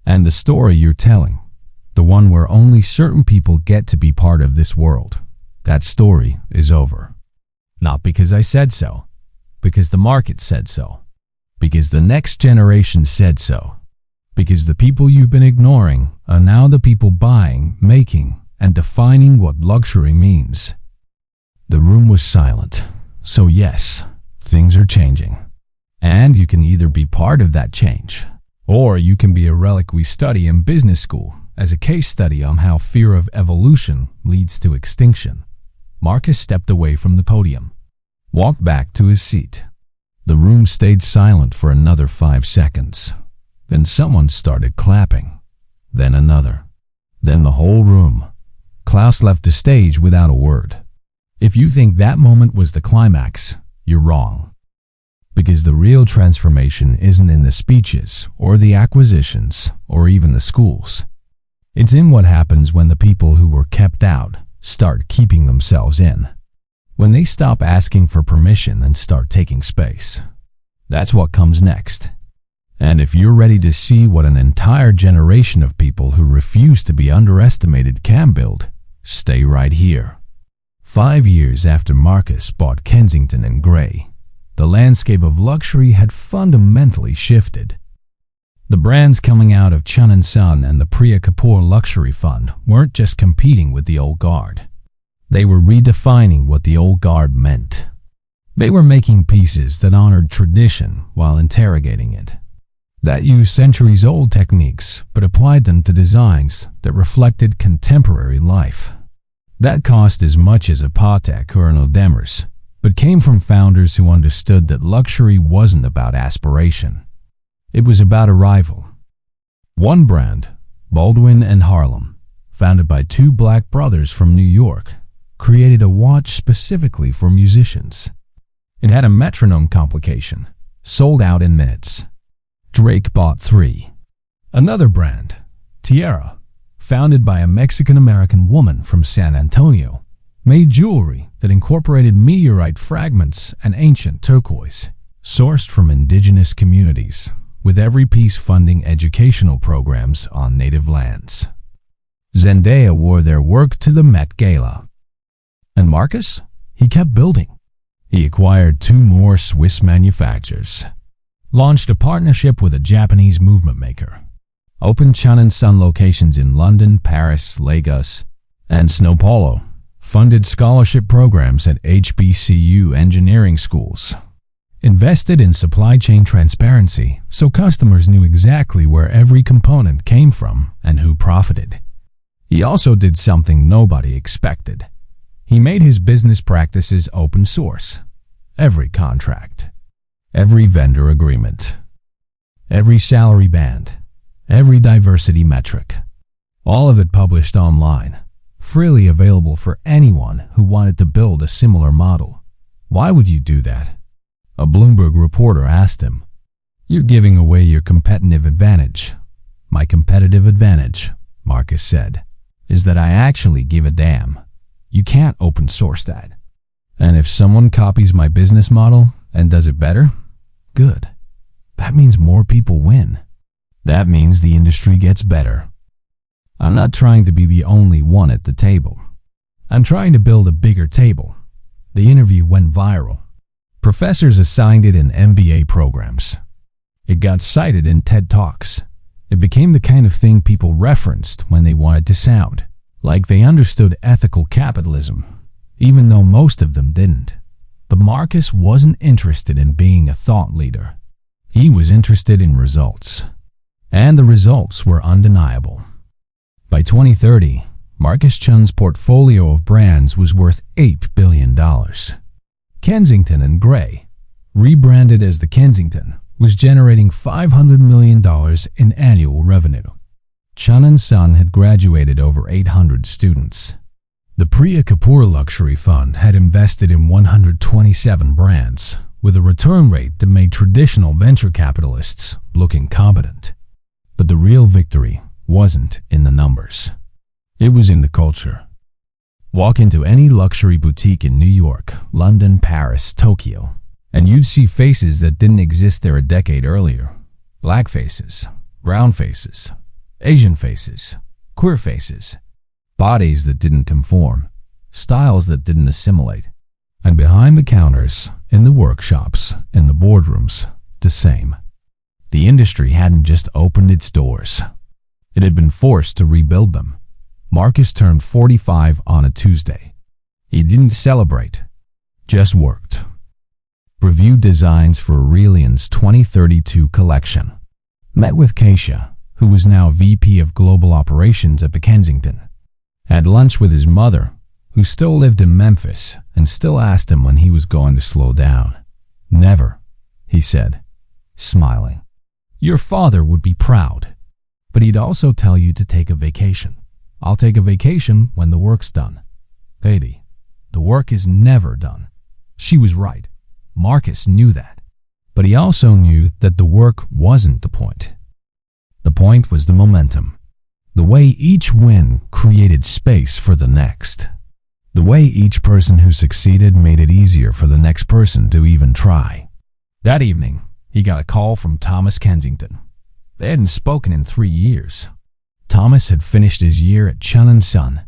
And the story you're telling, the one where only certain people get to be part of this world, that story is over. Not because I said so, because the market said so, because the next generation said so, because the people you've been ignoring are now the people buying, making, and defining what luxury means." The room was silent. So yes, things are changing. And you can either be part of that change, or you can be a relic we study in business school as a case study on how fear of evolution leads to extinction. Marcus stepped away from the podium, walked back to his seat. The room stayed silent for another 5 seconds. Then someone started clapping. Then another. Then the whole room. Klaus left the stage without a word. If you think that moment was the climax, you're wrong. Because the real transformation isn't in the speeches or the acquisitions or even the schools. It's in what happens when the people who were kept out start keeping themselves in. When they stop asking for permission and start taking space. That's what comes next. And if you're ready to see what an entire generation of people who refuse to be underestimated can build, stay right here. 5 years after Marcus bought Kensington and Grey, the landscape of luxury had fundamentally shifted. The brands coming out of Chen & Son and the Priya Kapoor Luxury Fund weren't just competing with the old guard. They were redefining what the old guard meant. They were making pieces that honored tradition while interrogating it, that used centuries-old techniques but applied them to designs that reflected contemporary life. That cost as much as a Patek or an Audemars, but came from founders who understood that luxury wasn't about aspiration. It was about arrival. One brand, Baldwin and Harlem, founded by 2 black brothers from New York, created a watch specifically for musicians. It had a metronome complication, sold out in minutes. Drake bought 3. Another brand, Tierra, founded by a Mexican-American woman from San Antonio, made jewelry that incorporated meteorite fragments and ancient turquoise, sourced from indigenous communities, with every piece funding educational programs on native lands. Zendaya wore their work to the Met Gala. And Marcus? He kept building. He acquired 2 more Swiss manufacturers, launched a partnership with a Japanese movement maker, opened Chen & Son locations in London, Paris, Lagos, and São Paulo, funded scholarship programs at HBCU engineering schools, invested in supply chain transparency so customers knew exactly where every component came from and who profited. He also did something nobody expected. He made his business practices open source. Every contract, every vendor agreement, every salary band, every diversity metric, all of it published online, freely available for anyone who wanted to build a similar model. Why would you do that? A Bloomberg reporter asked him. You're giving away your competitive advantage. My competitive advantage, Marcus said, is that I actually give a damn. You can't open source that. And if someone copies my business model and does it better, good. That means more people win. That means the industry gets better. I'm not trying to be the only one at the table. I'm trying to build a bigger table. The interview went viral. Professors assigned it in MBA programs. It got cited in TED Talks. It became the kind of thing people referenced when they wanted to sound like they understood ethical capitalism, even though most of them didn't. But Marcus wasn't interested in being a thought leader. He was interested in results. And the results were undeniable. By 2030, Marcus Chen's portfolio of brands was worth $8 billion. Kensington and Gray, rebranded as the Kensington, was generating $500 million in annual revenue. Chen & Son had graduated over 800 students. The Priya Kapoor Luxury Fund had invested in 127 brands, with a return rate that made traditional venture capitalists look incompetent. But the real victory wasn't in the numbers. It was in the culture. Walk into any luxury boutique in New York, London, Paris, Tokyo, and you'd see faces that didn't exist there a decade earlier. Black faces, brown faces, Asian faces, queer faces, bodies that didn't conform, styles that didn't assimilate. And behind the counters, in the workshops, in the boardrooms, the same. The industry hadn't just opened its doors. It had been forced to rebuild them. Marcus turned 45 on a Tuesday. He didn't celebrate, just worked. Reviewed designs for Aurelian's 2032 collection. Met with Keisha, who was now VP of Global Operations at the Kensington. Had lunch with his mother, who still lived in Memphis and still asked him when he was going to slow down. Never, he said, smiling. Your father would be proud, but he'd also tell you to take a vacation. I'll take a vacation when the work's done. Lady, the work is never done. She was right. Marcus knew that. But he also knew that the work wasn't the point. The point was the momentum. The way each win created space for the next. The way each person who succeeded made it easier for the next person to even try. That evening, he got a call from Thomas Kensington. They hadn't spoken in 3 years. Thomas had finished his year at Chen & Son,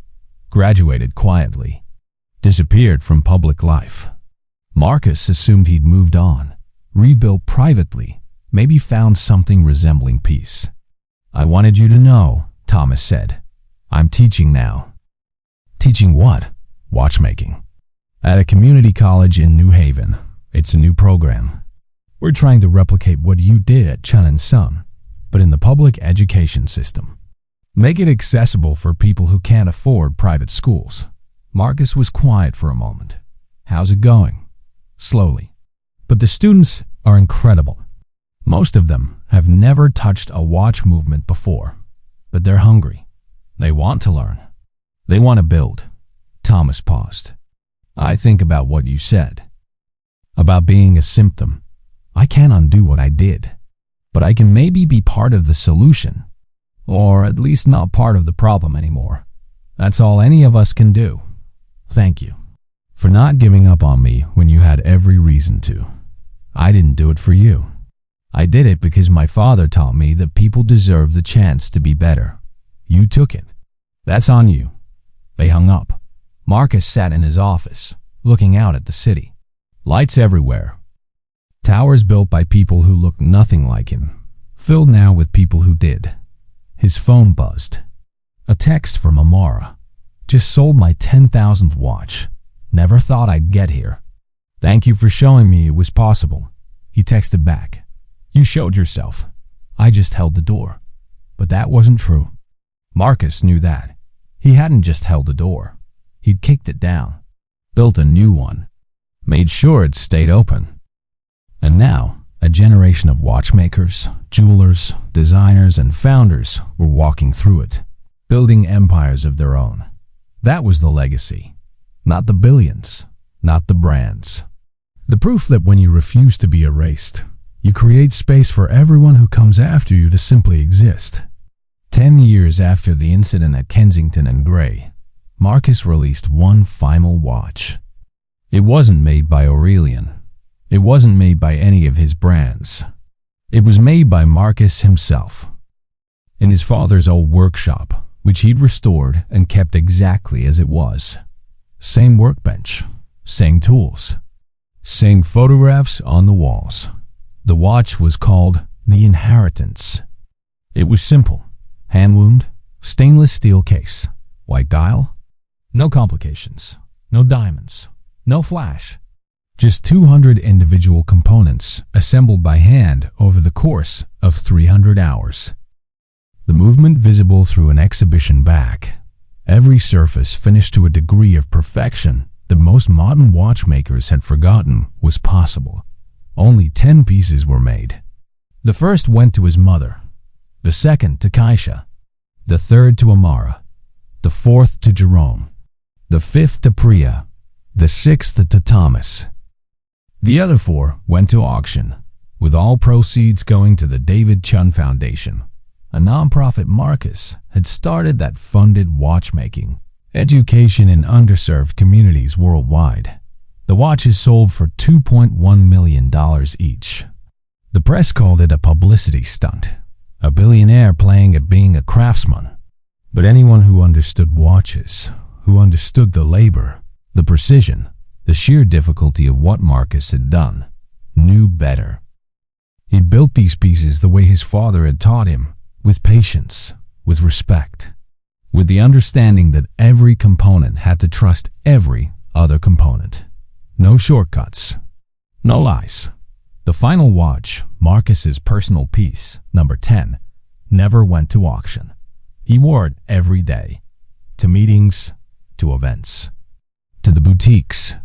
graduated quietly, disappeared from public life. Marcus assumed he'd moved on, rebuilt privately, maybe found something resembling peace. I wanted you to know, Thomas said. I'm teaching now. Teaching what? Watchmaking. At a community college in New Haven. It's a new program. We're trying to replicate what you did at Chen & Son, but in the public education system. Make it accessible for people who can't afford private schools. Marcus was quiet for a moment. How's it going? Slowly. But the students are incredible. Most of them have never touched a watch movement before, but they're hungry. They want to learn. They want to build. Thomas paused. I think about what you said. about being a symptom. I can't undo what I did, but I can maybe be part of the solution, or at least not part of the problem anymore. That's all any of us can do. Thank you for not giving up on me when you had every reason to. I didn't do it for you. I did it because my father taught me that people deserve the chance to be better. You took it. That's on you." They hung up. Marcus sat in his office, looking out at the city. Lights everywhere. Towers built by people who looked nothing like him, filled now with people who did. His phone buzzed. A text from Amara. "Just sold my 10,000th watch. Never thought I'd get here. Thank you for showing me it was possible." He texted back. "You showed yourself. I just held the door." But that wasn't true. Marcus knew that. He hadn't just held the door. He'd kicked it down, built a new one, made sure it stayed open. And now, a generation of watchmakers, jewelers, designers, and founders were walking through it, building empires of their own. That was the legacy. Not the billions, not the brands. The proof that when you refuse to be erased, you create space for everyone who comes after you to simply exist. 10 years after the incident at Kensington and Grey, Marcus released one final watch. It wasn't made by Aurelian. It wasn't made by any of his brands. It was made by Marcus himself. In his father's old workshop, which he'd restored and kept exactly as it was. Same workbench, same tools, same photographs on the walls. The watch was called the Inheritance. It was simple, hand-wound, stainless steel case, white dial, no complications, no diamonds, no flash. Just 200 individual components assembled by hand over the course of 300 hours. The movement visible through an exhibition back. Every surface finished to a degree of perfection that most modern watchmakers had forgotten was possible. Only 10 pieces were made. The first went to his mother, the second to Kaisha, the third to Amara, the fourth to Jerome, the fifth to Priya, the sixth to Thomas. The other 4 went to auction, with all proceeds going to the David Chun Foundation, a nonprofit Marcus had started that funded watchmaking, education in underserved communities worldwide. The watches sold for $2.1 million each. The press called it a publicity stunt, a billionaire playing at being a craftsman. But anyone who understood watches, who understood the labor, the precision, the sheer difficulty of what Marcus had done, knew better. He'd built these pieces the way his father had taught him, with patience, with respect, with the understanding that every component had to trust every other component. No shortcuts, no lies. The final watch, Marcus's personal piece, number 10, never went to auction. He wore it every day, to meetings, to events, to the boutiques,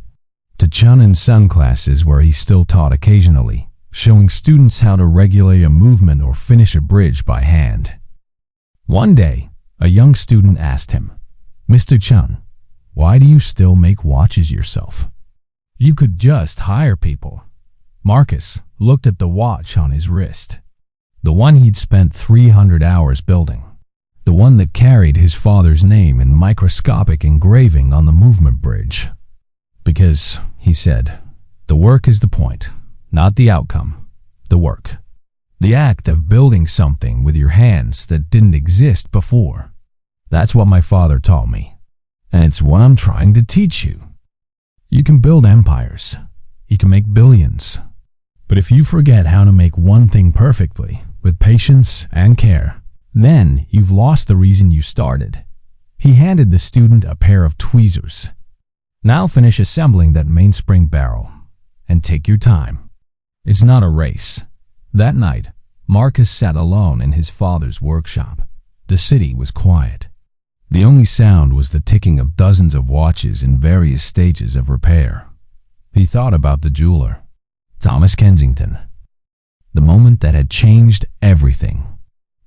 to Chun and Sun classes where he still taught occasionally, showing students how to regulate a movement or finish a bridge by hand. One day, a young student asked him, "Mr. Chun, why do you still make watches yourself? You could just hire people." Marcus looked at the watch on his wrist, the one he'd spent 300 hours building, the one that carried his father's name in microscopic engraving on the movement bridge. "Because," he said, "the work is the point, not the outcome. The work. The act of building something with your hands that didn't exist before. That's what my father taught me, and it's what I'm trying to teach you. You can build empires. You can make billions. But if you forget how to make one thing perfectly, with patience and care, then you've lost the reason you started." He handed the student a pair of tweezers. "Now finish assembling that mainspring barrel, and take your time. It's not a race." That night, Marcus sat alone in his father's workshop. The city was quiet. The only sound was the ticking of dozens of watches in various stages of repair. He thought about the jeweler, Thomas Kensington, the moment that had changed everything,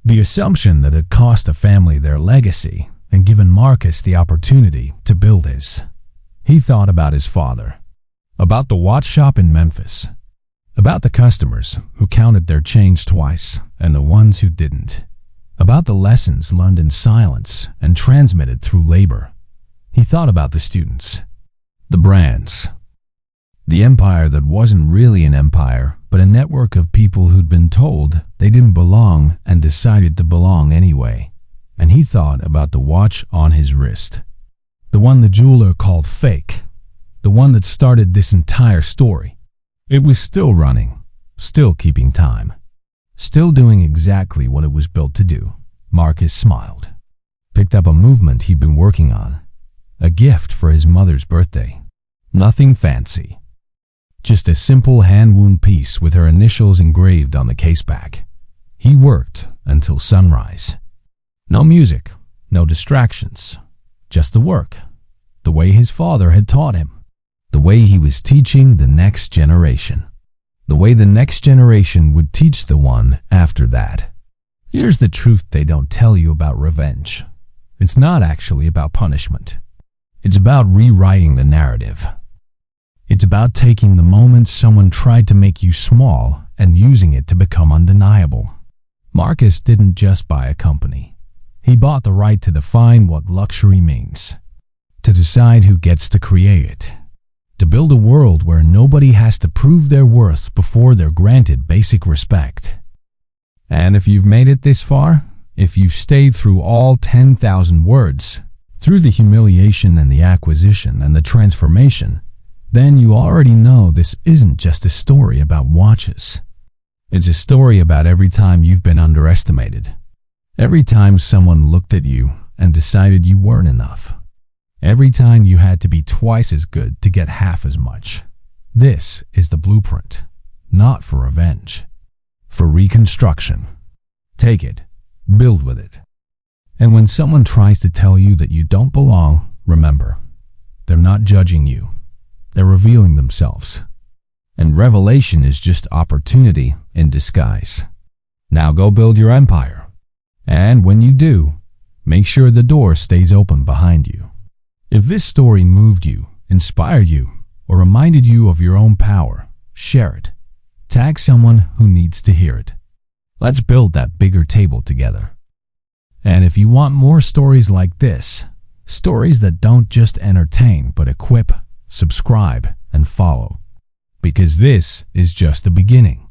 the assumption that had cost a family their legacy and given Marcus the opportunity to build his. He thought about his father, About the watch shop in Memphis. About the customers who counted their change twice and the ones who didn't. About the lessons learned in silence and transmitted through labor. He thought about the students, the brands, the empire that wasn't really an empire, but a network of people who'd been told they didn't belong and decided to belong anyway. And he thought about the watch on his wrist, the one the jeweler called fake, the one that started this entire story. It was still running, still keeping time, still doing exactly what it was built to do. Marcus smiled, picked up a movement he'd been working on, a gift for his mother's birthday. Nothing fancy, just a simple hand-wound piece with her initials engraved on the case back. He worked until sunrise. No music, no distractions, just the work, the way his father had taught him. The way he was teaching the next generation. The way the next generation would teach the one after that. Here's the truth they don't tell you about revenge. It's not actually about punishment. It's about rewriting the narrative. It's about taking the moment someone tried to make you small and using it to become undeniable. Marcus didn't just buy a company. He bought the right to define what luxury means. To decide who gets to create it. To build a world where nobody has to prove their worth before they're granted basic respect. And if you've made it this far, if you've stayed through all 10,000 words, through the humiliation and the acquisition and the transformation, then you already know this isn't just a story about watches. It's a story about every time you've been underestimated. Every time someone looked at you and decided you weren't enough. Every time you had to be twice as good to get half as much. This is the blueprint, not for revenge, for reconstruction. Take it, build with it. And when someone tries to tell you that you don't belong, remember, they're not judging you. They're revealing themselves. And revelation is just opportunity in disguise. Now go build your empire. And when you do, make sure the door stays open behind you. If this story moved you, inspired you, or reminded you of your own power, share it. Tag someone who needs to hear it. Let's build that bigger table together. And if you want more stories like this, stories that don't just entertain but equip, subscribe, and follow. Because this is just the beginning.